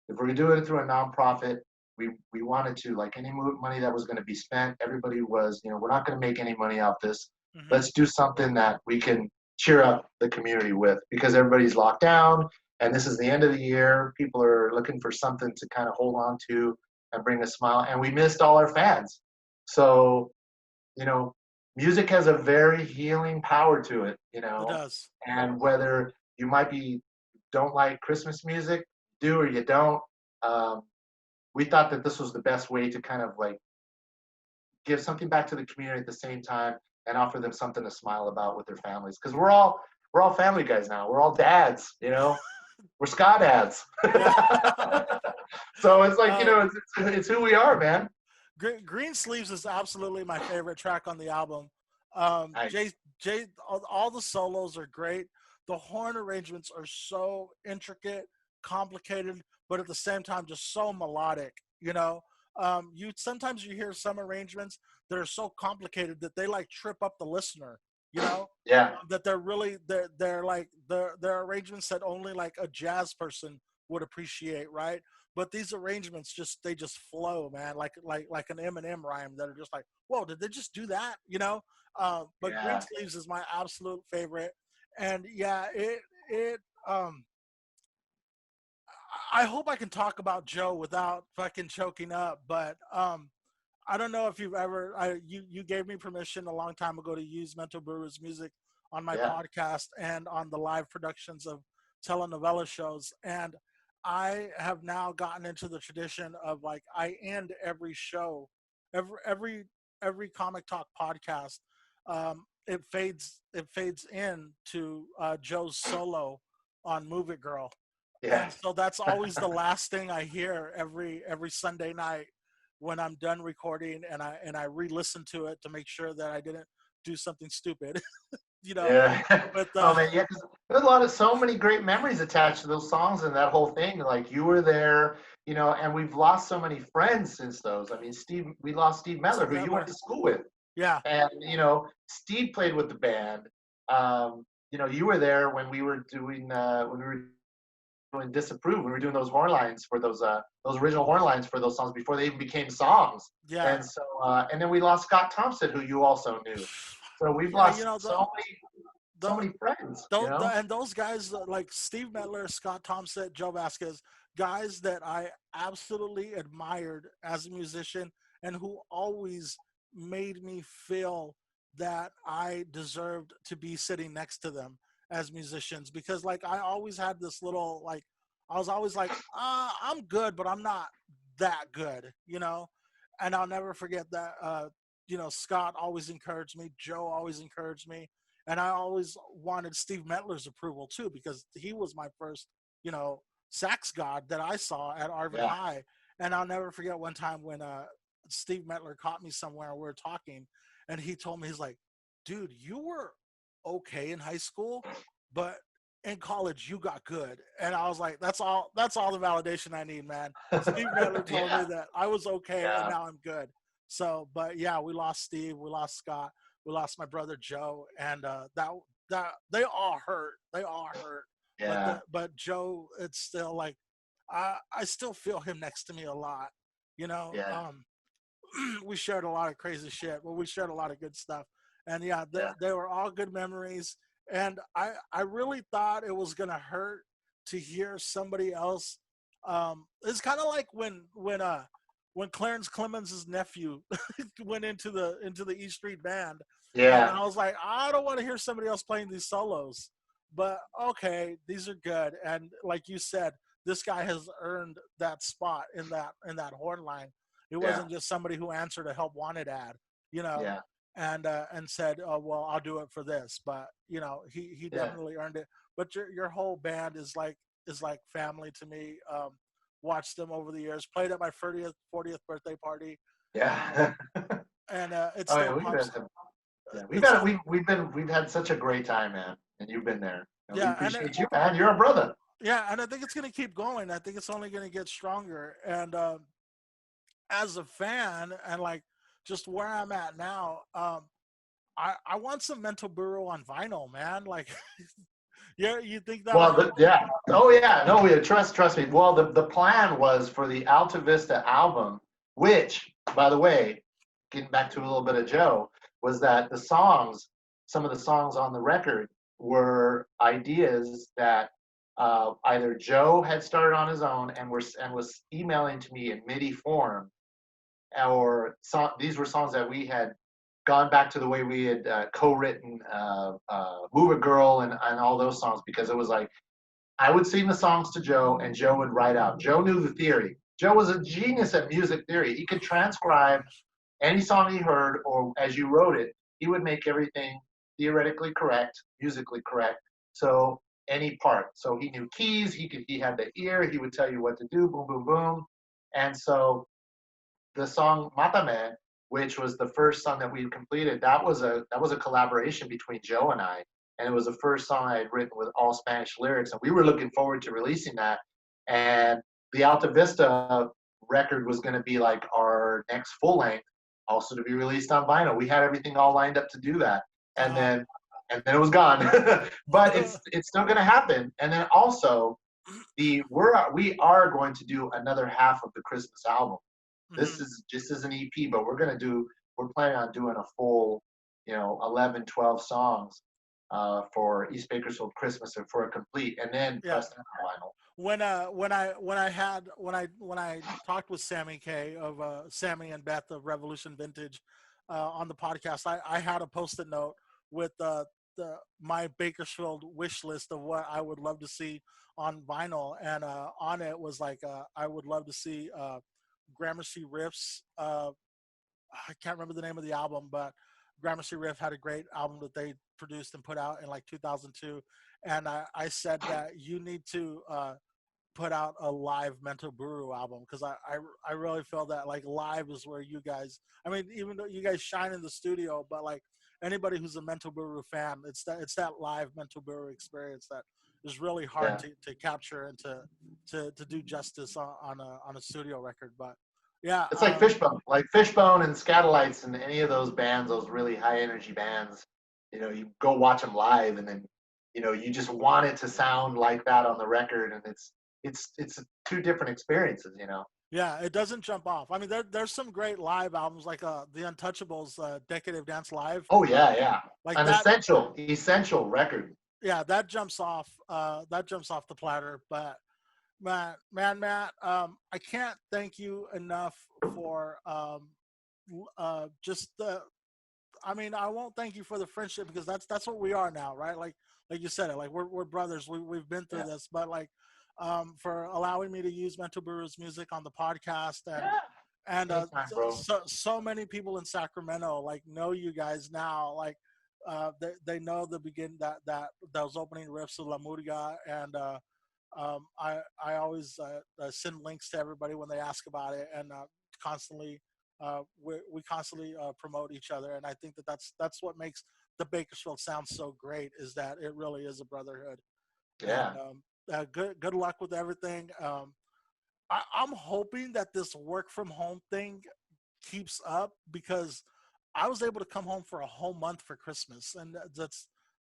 Speaker 2: If we're doing it through a nonprofit, we wanted to, like, any money that was going to be spent, everybody was, we're not going to make any money off this.
Speaker 1: Hmm.
Speaker 2: Let's do something that we can cheer up the community with because everybody's locked down and this is the end of the year. People are looking for something to kind of hold on to and bring a smile. And we missed all our fans. So, you know, music has a very healing power to it,
Speaker 1: It does.
Speaker 2: and whether you might be don't like Christmas music, do or you don't, um, we thought that this was the best way to kind of like give something back to the community at the same time and offer them something to smile about with their families because we're all family guys now. We're all dads, we're ska dads.
Speaker 1: Yeah.
Speaker 2: So it's like,
Speaker 1: um,
Speaker 2: it's who we are, man.
Speaker 1: Green Sleeves is absolutely my favorite track on the album.
Speaker 2: Nice.
Speaker 1: All the solos are great. The horn arrangements are so intricate, complicated, but at the same time just so melodic. You sometimes you hear some arrangements that are so complicated that they like trip up the listener. You know,
Speaker 2: Yeah.
Speaker 1: that they're like they're arrangements that only like a jazz person would appreciate, right? But these arrangements just flow, man, like an Eminem rhyme that are just like, whoa, did they just do that? But Green
Speaker 2: Yeah.
Speaker 1: Sleeves is my absolute favorite, and yeah, it I hope I can talk about Joe without fucking choking up, but I don't know if you've ever you gave me permission a long time ago to use Mento Buru's music on my
Speaker 2: Yeah.
Speaker 1: podcast and on the live productions of telenovela shows, and I have now gotten into the tradition of like I end every show, every comic talk podcast. It fades in to Joe's solo on Move It Girl,
Speaker 2: Yeah.
Speaker 1: and so that's always the last thing I hear every Sunday night when I'm done recording, and I re-listen to it to make sure that I didn't do something stupid, you know.
Speaker 2: Yeah.
Speaker 1: But
Speaker 2: Oh man, yeah, 'cause there's so many great memories attached to those songs and that whole thing. Like you were there, and we've lost so many friends since those. I mean, we lost Steve Mettler,
Speaker 1: Steve
Speaker 2: who you went
Speaker 1: Medler,
Speaker 2: to school with,
Speaker 1: yeah,
Speaker 2: and Steve played with the band. You were there when we were doing Disapprove, when we were doing those horn lines for those original horn lines for those songs before they even became songs.
Speaker 1: yeah,
Speaker 2: And so, and then we lost Scott Thompson, who you also knew. So we've
Speaker 1: yeah.
Speaker 2: lost so
Speaker 1: The
Speaker 2: many friends,
Speaker 1: and those guys like Steve Medler, Scott Thompson, Joe Vasquez, guys that I absolutely admired as a musician and who always made me feel that I deserved to be sitting next to them as musicians, because like I always had this little like I was always like, I'm good, but I'm not that good. And I'll never forget that Scott always encouraged me, Joe always encouraged me, and I always wanted Steve Metler's approval too, because he was my first, sax god that I saw at Arvin
Speaker 2: yeah,
Speaker 1: High. And I'll never forget one time when Steve Metler caught me somewhere and we were talking, and he told me, he's like, "Dude, you were okay in high school, but in college you got good." And I was like, "That's all. That's all the validation I need, man." Steve Metler told me
Speaker 2: yeah,
Speaker 1: that I was okay and
Speaker 2: yeah,
Speaker 1: now I'm good. So, but yeah, we lost Steve, we lost Scott, we lost my brother Joe, and that they all hurt. They all hurt.
Speaker 2: yeah,
Speaker 1: But Joe, it's still like I still feel him next to me a lot. You know,
Speaker 2: yeah,
Speaker 1: we shared a lot of crazy shit, but we shared a lot of good stuff. And yeah,
Speaker 2: yeah,
Speaker 1: they were all good memories. And I really thought it was gonna hurt to hear somebody else. It's kind of like when Clarence Clemens' nephew went into the E Street Band, and
Speaker 2: yeah,
Speaker 1: I was like, I don't want to hear somebody else playing these solos, but okay, these are good. And like you said, this guy has earned that spot in that horn line. It
Speaker 2: yeah,
Speaker 1: wasn't just somebody who answered a help wanted ad, you know,
Speaker 2: yeah,
Speaker 1: and said, "Oh well, I'll do it for this." But he
Speaker 2: yeah,
Speaker 1: definitely earned it. But your whole band is like family to me. Watched them over the years. Played at my 40th birthday party, um,
Speaker 2: yeah.
Speaker 1: and it
Speaker 2: Oh
Speaker 1: still
Speaker 2: yeah,
Speaker 1: pops.
Speaker 2: we've
Speaker 1: It
Speaker 2: had
Speaker 1: still
Speaker 2: we've had such a great time, man, and you've been there. And we
Speaker 1: Yeah,
Speaker 2: appreciate you, man. You're a brother.
Speaker 1: and I think it's gonna keep going. I think it's only gonna get stronger. And as a fan, and like just where I'm at now. I want some Mento Buru on vinyl, man. Like, yeah, you think that
Speaker 2: Well,
Speaker 1: would?
Speaker 2: yeah. Oh, yeah. No, we trust me. Well, the plan was for the Alta Vista album, which, by the way, getting back to a little bit of Joe, was that the songs, some of the songs on the record were ideas that either Joe had started on his own and was emailing to me in MIDI form, or these were songs that we had gone back to the way we had co-written "Move a Girl" and all those songs, because it was like I would sing the songs to Joe, and Joe would write out. Joe knew the theory. Joe was a genius at music theory. He could transcribe any song he heard, or as you wrote it, he would make everything theoretically correct, musically correct. So any part. So he knew keys. He had the ear. He would tell you what to do. Boom, boom, boom. And so the song Matame, which was the first song that we completed, that was a collaboration between Joe and I, and it was the first song I had written with all Spanish lyrics, and we were looking forward to releasing that. And the Alta Vista record was going to be like our next full length, also to be released on vinyl. We had everything all lined up to do that, and
Speaker 1: Uh,
Speaker 2: then it was gone. But it's still going to happen. And then also we are going to do another half of the Christmas album. This
Speaker 1: mhm.
Speaker 2: is just as an EP, but we're planning on doing a full, 11, 12 songs for East Bakersfield Christmas and for a complete, and then
Speaker 1: Yeah.
Speaker 2: press that on vinyl.
Speaker 1: When I talked with Sammy K of Sammy and Beth of Revolution Vintage on the podcast, I had a post-it note with my Bakersfield wish list of what I would love to see on vinyl, and on it was like I would love to see Gramercy Riffs. I can't remember the name of the album, but Gramercy Riff had a great album that they produced and put out in like 2002. And I said that you need to put out a live Mento Buru album, because I really feel that like live is where you guys. I mean, even though you guys shine in the studio, but like anybody who's a Mento Buru fan, it's that live Mento Buru experience that is really hard
Speaker 2: Yeah.
Speaker 1: to capture and to do justice on a studio record. But yeah,
Speaker 2: It's like Fishbone and Scatolites and any of those bands, those really high energy bands. You go watch them live, and then you just want it to sound like that on the record, and it's two different experiences.
Speaker 1: yeah, it doesn't jump off. I mean, there's some great live albums like the Untouchables, Decade of Dance Live,
Speaker 2: Oh yeah, yeah,
Speaker 1: like
Speaker 2: an
Speaker 1: that.
Speaker 2: essential record.
Speaker 1: Yeah, that jumps off. That jumps off the platter. But Matt, I can't thank you enough for just the. I mean, I won't thank you for the friendship, because that's what we are now, right? Like you said it, like we're brothers. We've been through
Speaker 2: Yeah,
Speaker 1: this, but like for allowing me to use Mental Brewers music on the podcast,
Speaker 2: yeah.
Speaker 1: and
Speaker 2: Anytime, bro.
Speaker 1: so many people in Sacramento like know you guys now, like they know the begin that those opening riffs of La Murga, and I always send links to everybody when they ask about it, and constantly we constantly promote each other, and I think that's what makes the Bakersfield sound so great, is that it really is a brotherhood. And
Speaker 2: Yeah,
Speaker 1: good luck with everything. I'm hoping that this work from home thing keeps up, because I was able to come home for a whole month for Christmas, and that's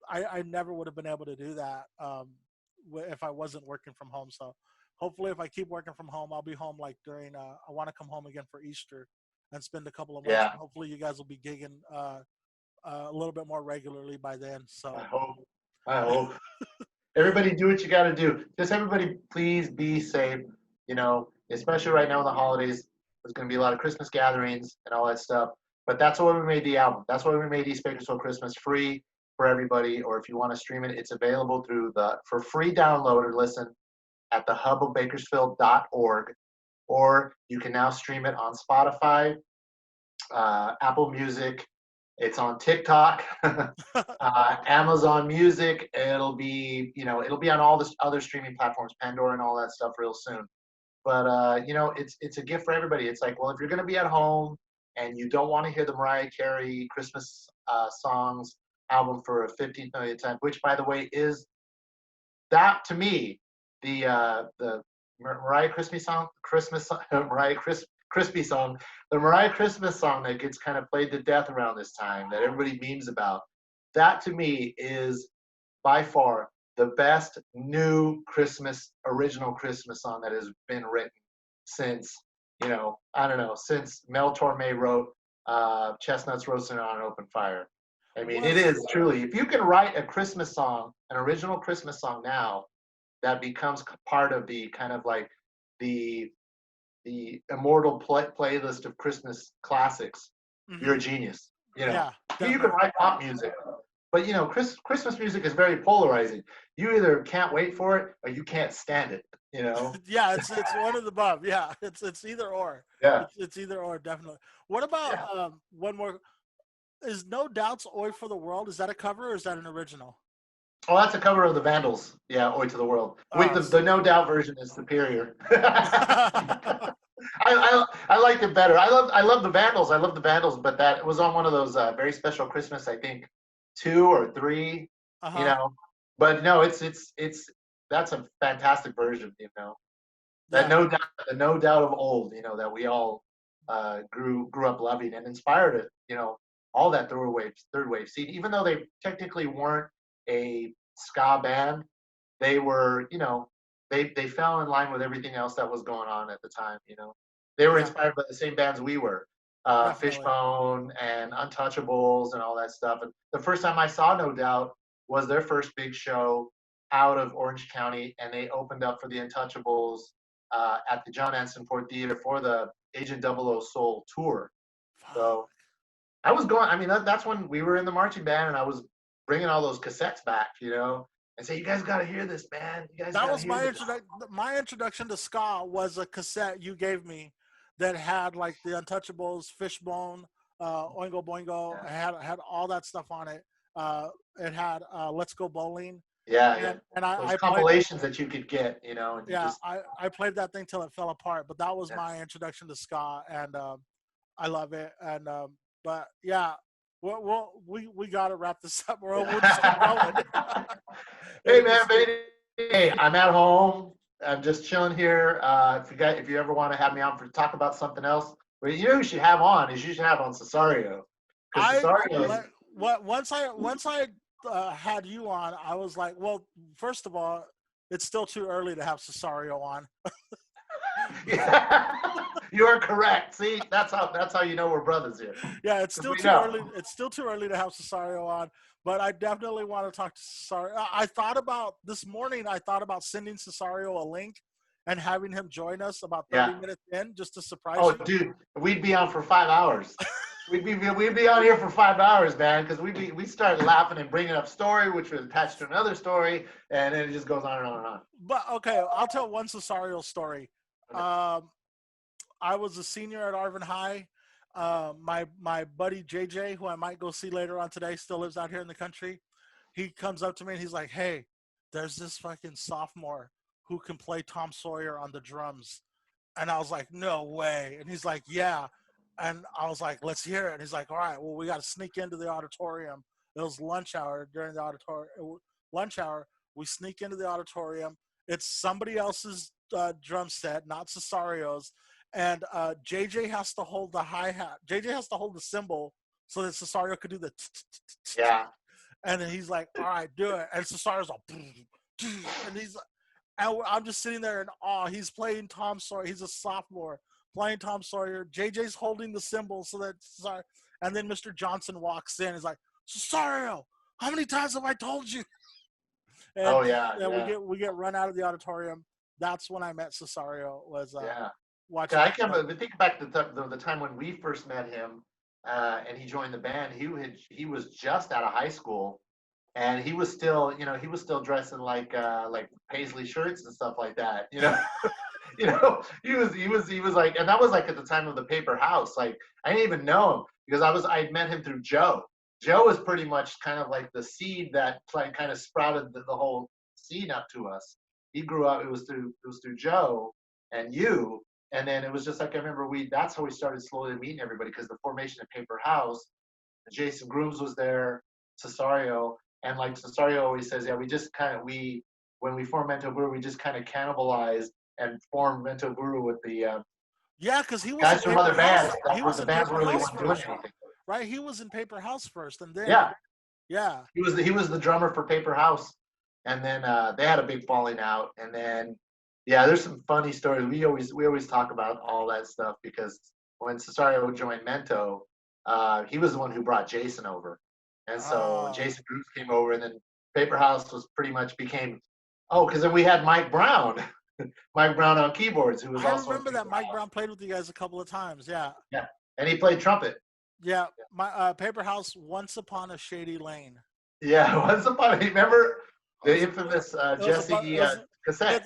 Speaker 1: I never would have been able to do that if I wasn't working from home. So hopefully, if I keep working from home, I'll be home like during. I want to come home again for Easter and spend a couple of months.
Speaker 2: yeah.
Speaker 1: And hopefully, you guys will be gigging a little bit more regularly by then.
Speaker 2: I
Speaker 1: So
Speaker 2: hope. I hope. Everybody do what you got to do. Just everybody, please be safe. Especially right now in the holidays, there's going to be a lot of Christmas gatherings and all that stuff. But that's why we made the album. That's why we made East Bakersfield Christmas free for everybody. Or if you want to stream it, it's available for free download or listen at the hub of Bakersfield.org. Or you can now stream it on Spotify, Apple Music. It's on TikTok, Amazon Music. It'll be on all the other streaming platforms, Pandora and all that stuff, real soon. But it's a gift for everybody. It's like, well, if you're going to be at home and you don't want to hear the Mariah Carey Christmas songs album for a 15th millionth time, which by the way is that to me the Mariah Christmas song, Mariah Crispy song, the Mariah Christmas song that gets kind of played to death around this time that everybody memes about. That to me is by far the best new Christmas original Christmas song that has been written since I don't know, since Mel Torme wrote Chestnuts Roasting on an Open Fire. I mean, it
Speaker 1: What's
Speaker 2: is truly, if you can write a Christmas song, an original Christmas song now, that becomes part of the kind of like the immortal playlist of Christmas classics, you're a
Speaker 1: hmm
Speaker 2: genius.
Speaker 1: Yeah,
Speaker 2: You can
Speaker 1: definitely.
Speaker 2: write pop music, but Christmas music is very polarizing. You either can't wait for it or you can't stand it.
Speaker 1: Yeah, it's one of the above. Yeah, it's either or.
Speaker 2: Yeah,
Speaker 1: It's either or, definitely. What about
Speaker 2: yeah.
Speaker 1: one more? Is No Doubt's "Oi for the World"? Is that a cover or is that an original?
Speaker 2: Oh, that's a cover of the Vandals. Yeah, "Oi to the World." With
Speaker 1: Oh,
Speaker 2: the No Doubt version is superior. I liked it better. I love the Vandals. I love the Vandals, but that was on one of those very special Christmas, I think, 2 or 3. You
Speaker 1: uh-huh.
Speaker 2: know, but no, it's that's a fantastic version. That
Speaker 1: Yeah,
Speaker 2: no doubt, the No Doubt of old. That we all grew up loving and inspired it. All that third wave scene, even though they technically weren't a ska band, they were, they fell in line with everything else that was going on at the time. They were
Speaker 1: yeah,
Speaker 2: inspired by the same bands we were,
Speaker 1: definitely.
Speaker 2: Fishbone and Untouchables and all that stuff. And the first time I saw No Doubt was their first big show out of Orange County, and they opened up for the Untouchables at the John Anson Ford Theater for the Agent 00 Soul tour.
Speaker 1: Fuck.
Speaker 2: So I was going. I mean, that's when we were in the marching band, and I was bringing all those cassettes back, and say, "You guys got to hear this, man. You guys
Speaker 1: That
Speaker 2: got to
Speaker 1: was
Speaker 2: hear this."
Speaker 1: my introduction to ska was a cassette you gave me that had like the Untouchables, Fishbone, Oingo Boingo. It had all that stuff on it. It had Let's Go Bowling,
Speaker 2: Yeah, yeah.
Speaker 1: and
Speaker 2: Those
Speaker 1: I played it.
Speaker 2: compilations that you could get, and you
Speaker 1: Yeah,
Speaker 2: just,
Speaker 1: I played that thing till it fell apart. But that was
Speaker 2: yeah.
Speaker 1: my introduction to ska, and I love it. And but yeah, we got to wrap this up, or we'll just keep going.
Speaker 2: Hey,
Speaker 1: It
Speaker 2: man,
Speaker 1: just
Speaker 2: hey, I'm at home. I'm just chilling here. If you ever want to have me on for talk about something else, well, who should have on is you should have on Cesario, because
Speaker 1: I
Speaker 2: Cesario is,
Speaker 1: let once I had you on, I was like, well, first of all, it's still too early to have Cesario on.
Speaker 2: yeah, you are correct. See, that's how you know we're brothers here,
Speaker 1: Yeah, it's
Speaker 2: because
Speaker 1: still
Speaker 2: we
Speaker 1: too
Speaker 2: know.
Speaker 1: early. It's still too early to have Cesario on, but I definitely want to talk to Cesario. I thought about this morning. I thought about sending Cesario a link and having him join us about 30
Speaker 2: Yeah.
Speaker 1: minutes in, just to surprise
Speaker 2: Oh,
Speaker 1: you.
Speaker 2: dude, we'd be on for 5 hours. We'd be on here for 5 hours, man, because we start laughing and bringing up story, which was attached to another story, and then it just goes on and on and on.
Speaker 1: But okay, I'll tell one Cesario story.
Speaker 2: Okay.
Speaker 1: Um, I was a senior at Arvin High. My buddy JJ, who I might go see later on today, still lives out here in the country. He comes up to me and he's like, "Hey, there's this fucking sophomore who can play Tom Sawyer on the drums." And I was like, "No way!" And he's like, "Yeah." And I was like, "Let's hear it." And he's like, "All right, well, we got to sneak into the auditorium." It was lunch hour during the auditorium. Lunch hour, we sneak into the auditorium. It's somebody else's drum set, not Cesario's, and JJ has to hold the hi hat. JJ has to hold the cymbal so that Cesario could do the.
Speaker 2: Yeah.
Speaker 1: And then he's like, "All right, do it." And Cesario's like, and I'm just sitting there in awe. He's playing Tom Sawyer. He's a sophomore playing Tom Sawyer. JJ's holding the cymbal so that Cesario, and then Mr. Johnson walks in. He's like, "Cesario, how many times have I told you?"
Speaker 2: Oh
Speaker 1: And
Speaker 2: yeah,
Speaker 1: then
Speaker 2: yeah,
Speaker 1: we get run out of the auditorium. That's when I met Cesario. Was
Speaker 2: yeah.
Speaker 1: watching
Speaker 2: Okay, I
Speaker 1: him
Speaker 2: can't
Speaker 1: play.
Speaker 2: but think back to the time when we first met him, and he joined the band. He was just out of high school, and he was still dressing like paisley shirts and stuff like that. He was like, and that was like at the time of the paper house. Like, I didn't even know him because I'd met him through Joe. Joe was pretty much kind of like the seed that like kind of sprouted the whole scene up to us. He grew up. It was through Joe and you, and then it was just like, I remember that's how we started slowly meeting everybody, because the formation of Paper House, Jason Grooms was there, Cesario, and like Cesario always says, yeah, we just kind of we when we formed Mento Buru, we just kind of cannibalized and formed Mento Buru with the
Speaker 1: Yeah, because he was in
Speaker 2: Guys from other
Speaker 1: Paper House.
Speaker 2: bands,
Speaker 1: He was
Speaker 2: the
Speaker 1: in
Speaker 2: bands
Speaker 1: Paper
Speaker 2: really
Speaker 1: House
Speaker 2: weren't doing
Speaker 1: first,
Speaker 2: anything.
Speaker 1: right? He was in Paper House first, and then
Speaker 2: Yeah,
Speaker 1: yeah.
Speaker 2: he was the drummer for Paper House, and then they had a big falling out, and then yeah, there's some funny stories. We always talk about all that stuff because when Cesario joined Mento, he was the one who brought Jason over, and so
Speaker 1: Oh,
Speaker 2: Jason Bruce came over, and then Paper House was pretty much became because then we had Mike Brown, Mike Brown on keyboards, who was
Speaker 1: I
Speaker 2: also in
Speaker 1: remember that
Speaker 2: Paper
Speaker 1: Mike
Speaker 2: House.
Speaker 1: Brown played with you guys a couple of times. Yeah,
Speaker 2: Yeah, and he played trumpet.
Speaker 1: yeah. My Paper House, Once Upon a Shady Lane.
Speaker 2: Yeah, once upon remember
Speaker 1: It
Speaker 2: the
Speaker 1: was,
Speaker 2: infamous
Speaker 1: it was a bu- it was
Speaker 2: cassette.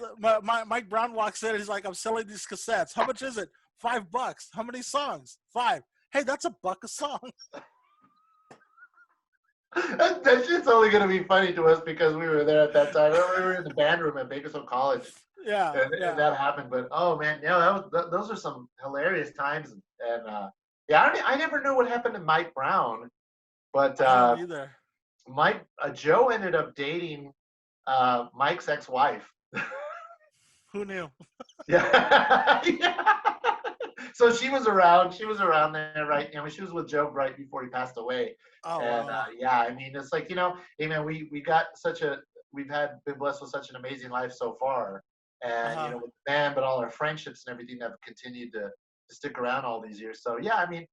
Speaker 1: Mike Brown walks in. He's like, "I'm selling these cassettes. How much is it? $5. How many songs? 5. Hey, that's $1 a song."
Speaker 2: That shit's only gonna be funny to us because we were there at that time. We were in the band room at Bakersfield College,
Speaker 1: Yeah,
Speaker 2: and
Speaker 1: yeah.
Speaker 2: that happened. But oh man, yeah, those are some hilarious times. And yeah, I never knew what happened to Mike Brown, but
Speaker 1: I don't either.
Speaker 2: Mike Joe ended up dating Mike's ex-wife.
Speaker 1: Who knew?
Speaker 2: Yeah. Yeah. So she was around. She was around there, right? I mean, she was with Joe right before he passed away.
Speaker 1: Oh
Speaker 2: And
Speaker 1: wow.
Speaker 2: yeah, I mean, it's like hey man, we got we've been blessed with such an amazing life so far,
Speaker 1: Uh
Speaker 2: and
Speaker 1: huh.
Speaker 2: with the band, but all our friendships and everything have continued to stick around all these years. So yeah, I mean,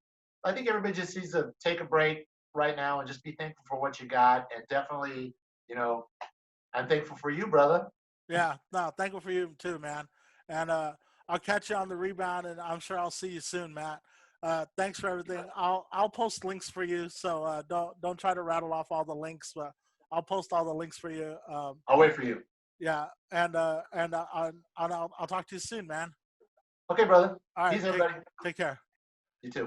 Speaker 2: I think everybody just needs to take a break right now and just be thankful for what you got, and definitely, you know, I'm thankful for you, brother.
Speaker 1: Yeah. No, thankful for you too, man. And I'll catch you on the rebound, and I'm sure I'll see you soon, Matt. Thanks for everything. I'll post links for you, so don't try to rattle off all the links, but I'll post all the links for you.
Speaker 2: I'll wait for you.
Speaker 1: Yeah, and I'll talk to you soon, man.
Speaker 2: Okay, brother.
Speaker 1: All right,
Speaker 2: Peace, everybody.
Speaker 1: take care.
Speaker 2: You too.